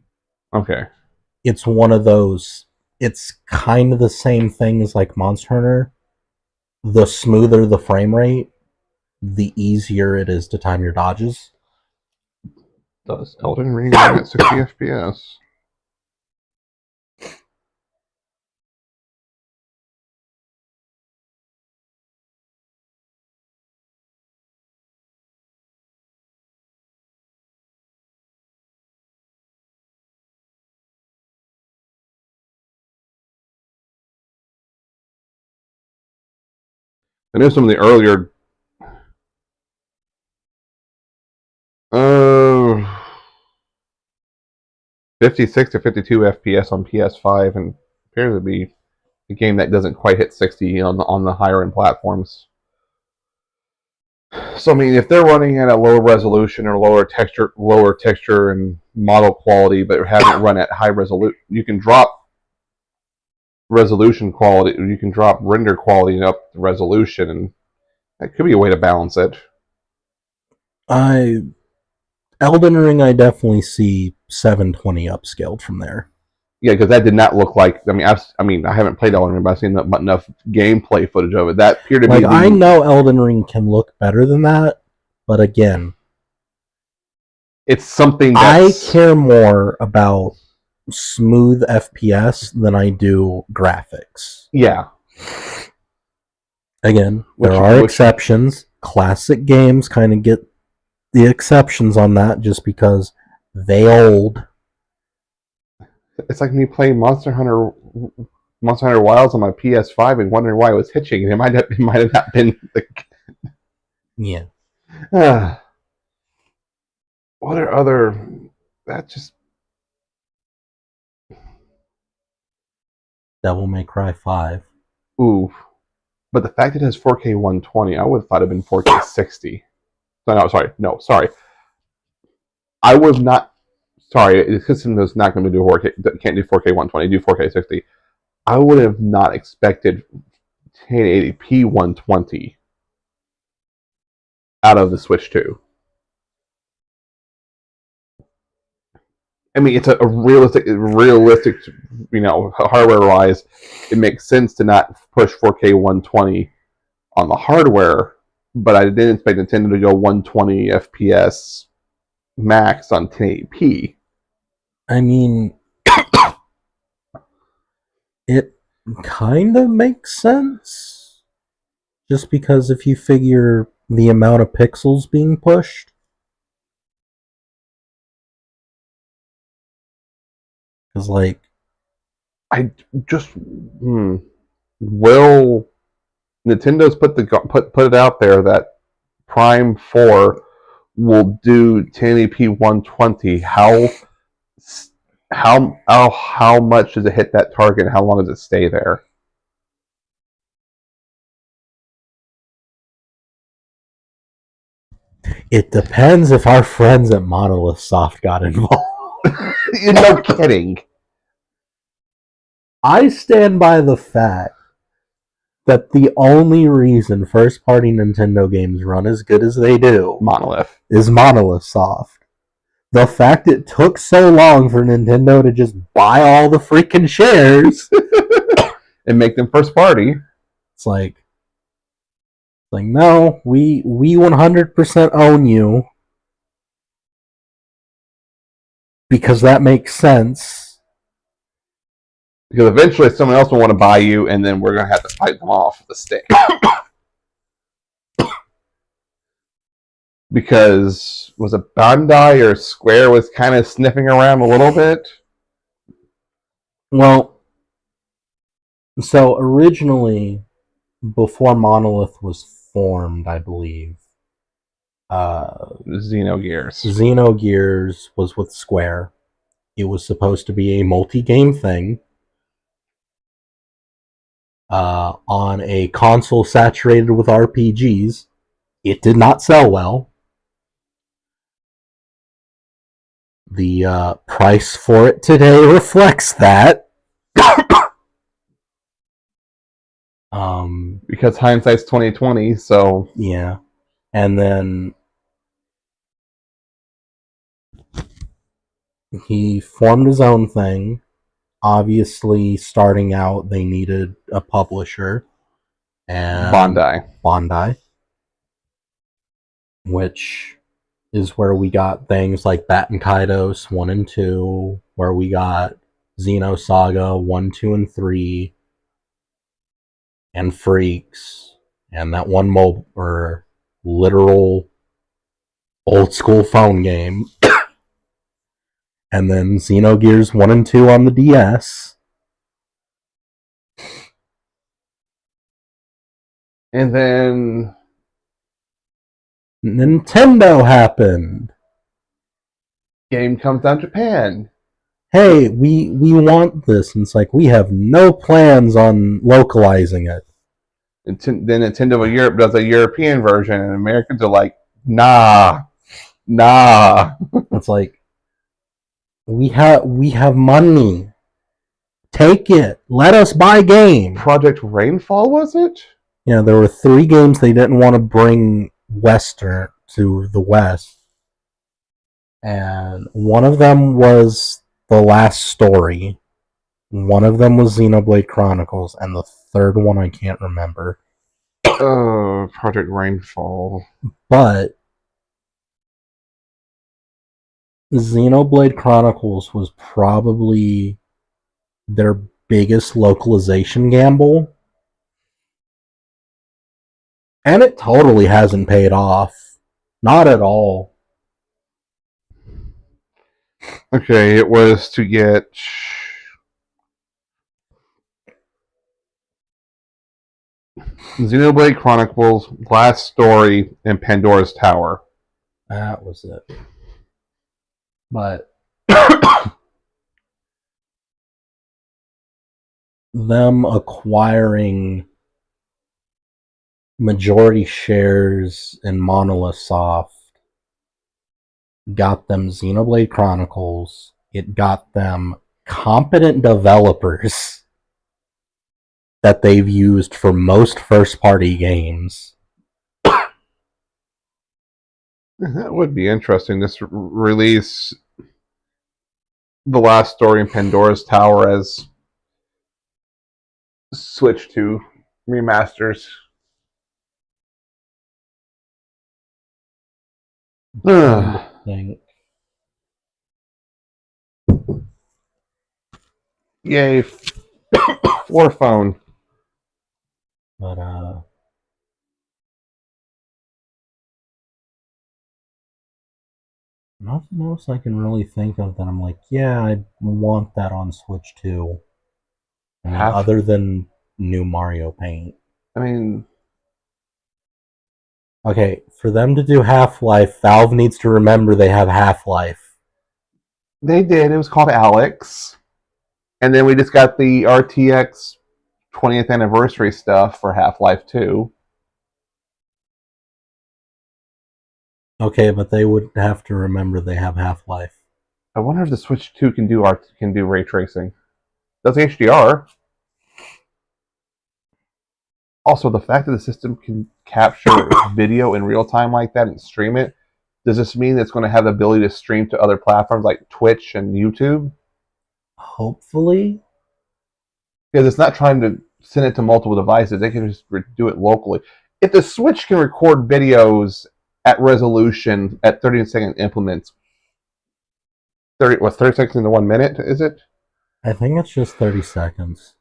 Okay. It's one of those, it's kind of the same thing as like Monster Hunter. The smoother the frame rate, the easier it is to time your dodges. Does Elden Ring run at 60 FPS? I know some of the earlier 56 to 52 FPS on PS5 and appears to be a game that doesn't quite hit 60 on the higher end platforms. So I mean, if they're running at a lower resolution or lower texture and model quality, but having it run at high resolution, you can drop resolution quality, you can drop render quality up the resolution, and that could be a way to balance it. I Elden Ring, I definitely see 720 upscaled from there. Yeah, because that did not look like. I mean, I haven't played Elden Ring, but I've seen enough gameplay footage of it. That appeared to be. I know Elden Ring can look better than that, but again, it's something I care more about smooth FPS than I do graphics. Yeah. Again, there are exceptions. Classic games kind of get the exceptions on that just because they old. It's like me playing Monster Hunter Wilds on my PS5 and wondering why it was hitching. It might have not been the. Yeah. What are other? That just. Devil May Cry 5. Ooh. But the fact it has 4K 120, I would have thought it'd been 4K 60. Sorry. I was not. Sorry, the system is not going to do 4K. Can't do 4K 120. Do 4K 60. I would have not expected 1080p 120 out of the Switch 2. I mean, it's a realistic, hardware-wise, it makes sense to not push 4K 120 on the hardware, but I didn't expect Nintendo to go 120 FPS max on 1080p. I mean, it kind of makes sense, just because if you figure the amount of pixels being pushed, because I just will Nintendo's put it out there that Prime 4 will do 1080p 120. How much does it hit that target? And how long does it stay there? It depends if our friends at Monolith Soft got involved. You're no kidding. I stand by the fact that the only reason first-party Nintendo games run as good as they do is Monolith Soft. The fact it took so long for Nintendo to just buy all the freaking shares and make them first party. It's like no, we 100% own you because that makes sense. Because eventually someone else will want to buy you, and then we're going to have to fight them off with a stick. Because was it Bandai or Square was kind of sniffing around a little bit? Well, so originally, before Monolith was formed, I believe, Xenogears was with Square. It was supposed to be a multi-game thing on a console saturated with RPGs. It did not sell well. The price for it today reflects that. Because hindsight's 2020, so yeah. And then he formed his own thing. Obviously, starting out, they needed a publisher. And Bandai. Which is where we got things like Baten Kaitos 1 and 2, where we got Xenosaga 1, 2, and 3, and Freaks, and that one literal old school phone game. And then Xenogears 1 and 2 on the DS. And then Nintendo happened. Game comes out of Japan. Hey, we want this. And it's like, we have no plans on localizing it. Then Nintendo of Europe does a European version, and Americans are like, nah. It's like, we have money. Take it. Let us buy games. Project Rainfall, was it? Yeah, there were 3 games they didn't want to bring Western to the West. And one of them was The Last Story. One of them was Xenoblade Chronicles, and the third one I can't remember. Project Rainfall. But Xenoblade Chronicles was probably their biggest localization gamble. And it totally hasn't paid off. Not at all. Okay, it was to get Xenoblade Chronicles, Last Story, and Pandora's Tower. That was it. But them acquiring majority shares in Monolith Soft got them Xenoblade Chronicles. It got them competent developers that they've used for most first-party games. That would be interesting. This release The Last Story and Pandora's Tower as Switch 2 remasters. Yay for phone. But nothing else I can really think of that I'm like, yeah, I want that on Switch too. I mean, other than new Mario Paint. I mean, okay, for them to do Half-Life, Valve needs to remember they have Half-Life. They did. It was called Alex. And then we just got the RTX 20th anniversary stuff for Half-Life 2. Okay, but they would have to remember they have Half-Life. I wonder if the Switch 2 can do ray tracing. Does HDR? Also, the fact that the system can capture video in real time like that and stream it, does this mean it's going to have the ability to stream to other platforms like Twitch and YouTube? Hopefully. Because it's not trying to send it to multiple devices. They can just do it locally. If the Switch can record videos at resolution at 30-second increments, 30 seconds into 1 minute, is it? I think it's just 30 seconds.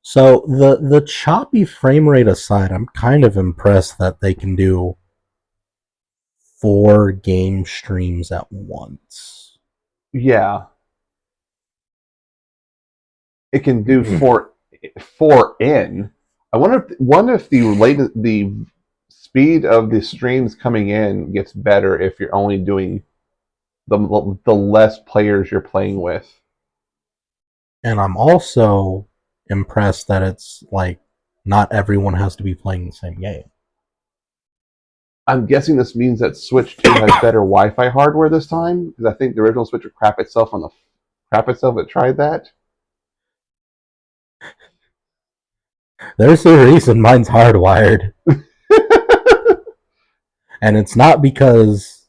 So the choppy frame rate aside, I'm kind of impressed that they can do 4 game streams at once. Yeah. It can do 4 in. I wonder if the speed of the streams coming in gets better if you're only doing the less players you're playing with. And I'm also impressed that it's like not everyone has to be playing the same game. I'm guessing this means that Switch 2 has better Wi-Fi hardware this time, because I think the original Switch would crap itself that tried that. There's a reason mine's hardwired. And it's not because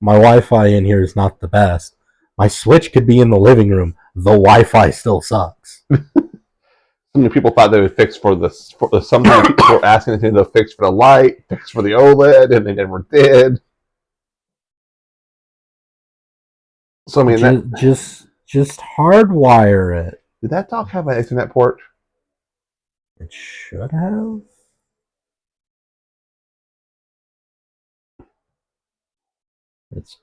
my Wi-Fi in here is not the best. My Switch could be in the living room. The Wi-Fi still sucks. So many people thought they would fix for this. Sometimes people were asking Nintendo to fix for the light, fix for the OLED, and they never did. So I mean, just hardwire it. Did that dock have an Ethernet port? It should have. It's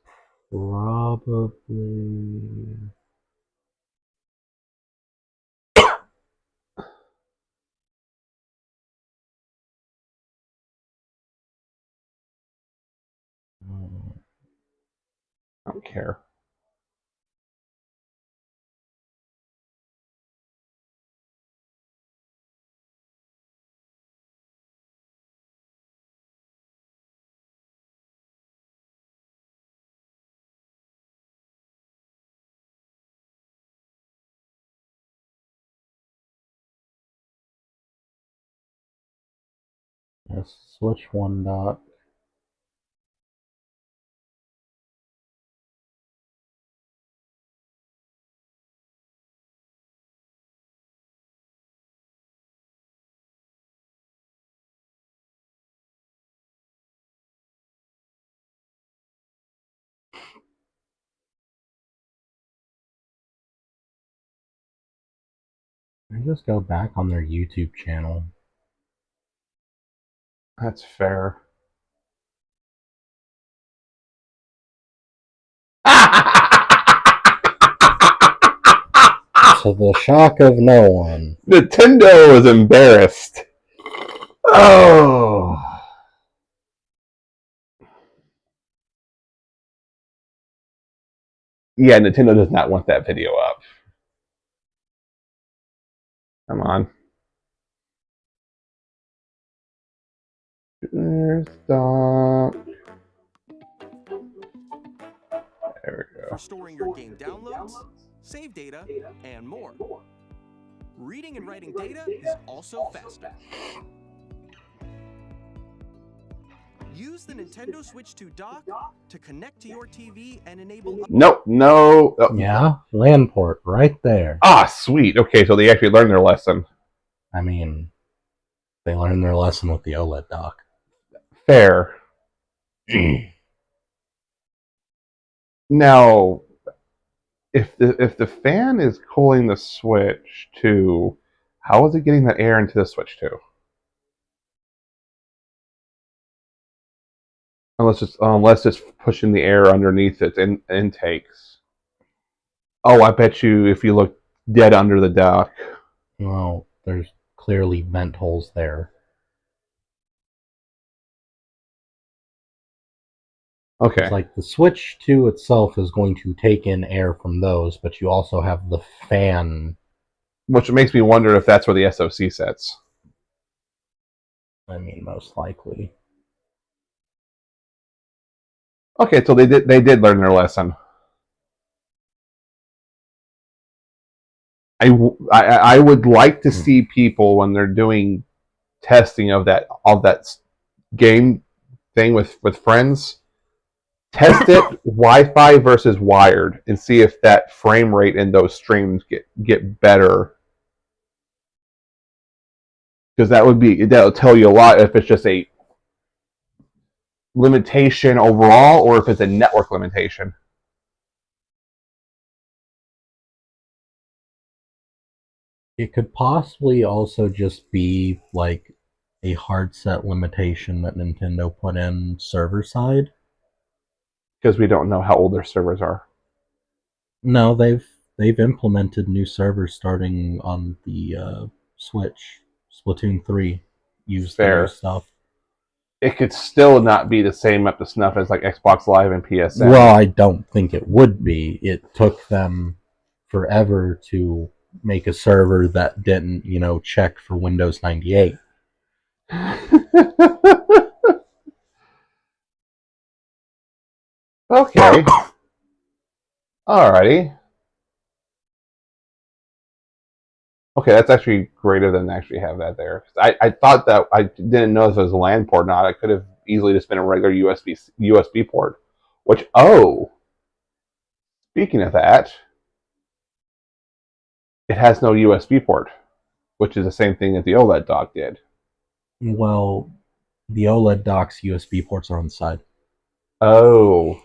probably. I don't care. Switch 1 dock. I just go back on their YouTube channel. That's fair. To the shock of no one. Nintendo is embarrassed. Oh. Yeah, Nintendo does not want that video up. Come on. Stop. There we go. For storing your game downloads, save data, and more. Reading and writing data is also faster. Use the Nintendo Switch 2 dock to connect to your TV and enable... Nope, no. Oh. Yeah, LAN port right there. Ah, sweet. Okay, so they actually learned their lesson. I mean, they learned their lesson with the OLED dock. Fair. Now, if the fan is cooling the Switch 2, how is it getting the air into the Switch 2? Unless it's pushing the air underneath its intakes. Oh, I bet you if you look dead under the dock. Well, there's clearly vent holes there. Okay. It's like the Switch 2 itself is going to take in air from those, but you also have the fan. Which makes me wonder if that's where the SoC sits. I mean, most likely. Okay, so they did learn their lesson. I would like to see people when they're doing testing of that game thing with friends, test it Wi-Fi versus wired and see if that frame rate in those streams get better. Because that'll tell you a lot if it's just a limitation overall or if it's a network limitation. It could possibly also just be like a hard set limitation that Nintendo put in server side. Because we don't know how old their servers are. No, they've implemented new servers starting on the Switch. Splatoon 3 used their stuff. It could still not be the same up to snuff as like Xbox Live and PSN. Well, I don't think it would be. It took them forever to make a server that didn't, check for Windows 98. Okay. Alrighty. Okay, that's actually greater than actually have that there. I thought that I didn't know if it was a LAN port or not. I could have easily just been a regular USB port. Which, speaking of that, it has no USB port, which is the same thing that the OLED dock did. Well, the OLED dock's USB ports are on the side. Oh.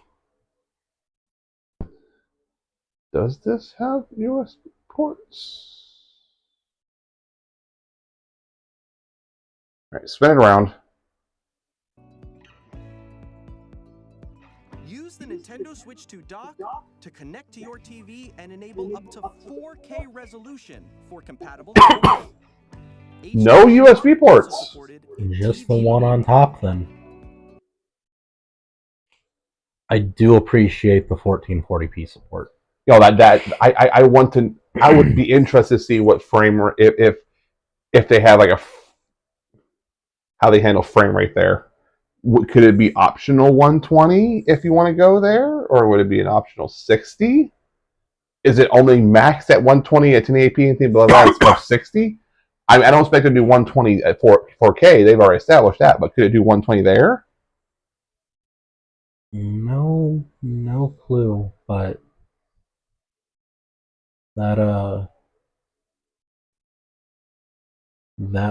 Does this have USB ports? All right, spin it around. Use the Nintendo Switch 2 dock to connect to your TV and enable up to 4K resolution for compatible. No USB ports. Just the one on top, then. I do appreciate the 1440p support. I would be interested to see what frame if they have like how they handle frame rate there. Could it be optional 120 if you want to go there, or would it be an optional 60? Is it only maxed at 120 at 1080p? Anything below that is 60? I don't expect it to do 120 at 4K. They've already established that, but could it do 120 there? No clue, but that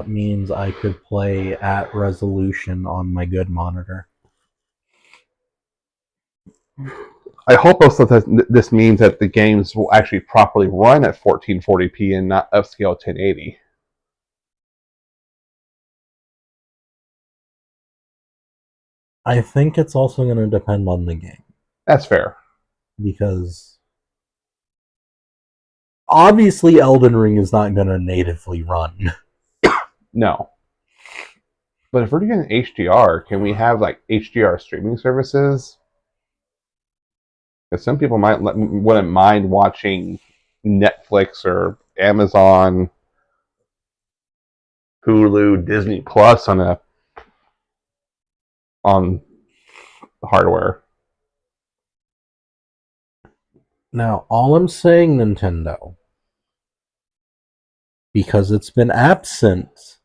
means I could play at resolution on my good monitor. I hope also that this means that the games will actually properly run at 1440p and not upscale 1080. I think it's also going to depend on the game. That's fair. Because obviously Elden Ring is not going to natively run. No. But if we're doing HDR, can we have like HDR streaming services? Because some people wouldn't mind watching Netflix or Amazon, Hulu, Disney Plus on hardware. Now, all I'm saying, Nintendo, because it's been absent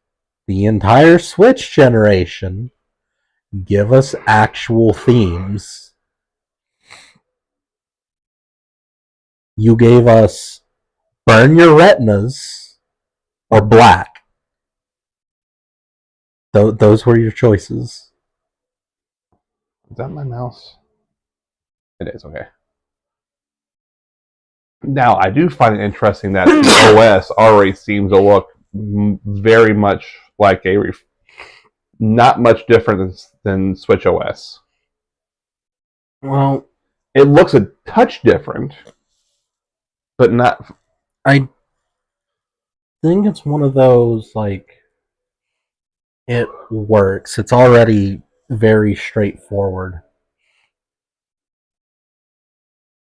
the entire Switch generation, give us actual themes. You gave us Burn Your Retinas or Black. Those were your choices. Is that my mouse? It is, okay. Now, I do find it interesting that the OS already seems to look very much like not much different than Switch OS. Well, it looks a touch different, but not. I think it's one of those, like, it works. It's already very straightforward.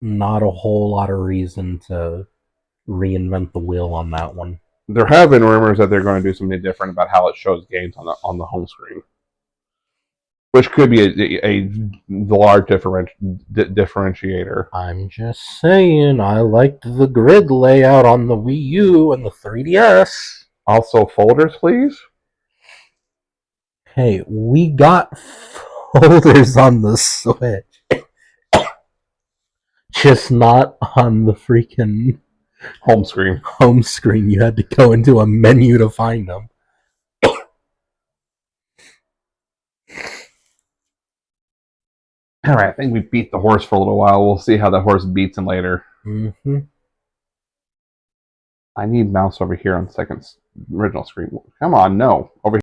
Not a whole lot of reason to reinvent the wheel on that one. There have been rumors that they're going to do something different about how it shows games on the home screen, which could be a large differentiator. I'm just saying, I liked the grid layout on the Wii U and the 3DS. Also, folders, please. Hey, we got folders on the Switch. Just not on the freaking home screen. Home screen. You had to go into a menu to find them. Alright, I think we beat the horse for a little while. We'll see how the horse beats him later. Mm-hmm. I need mouse over here on original screen. Come on, no. Over here.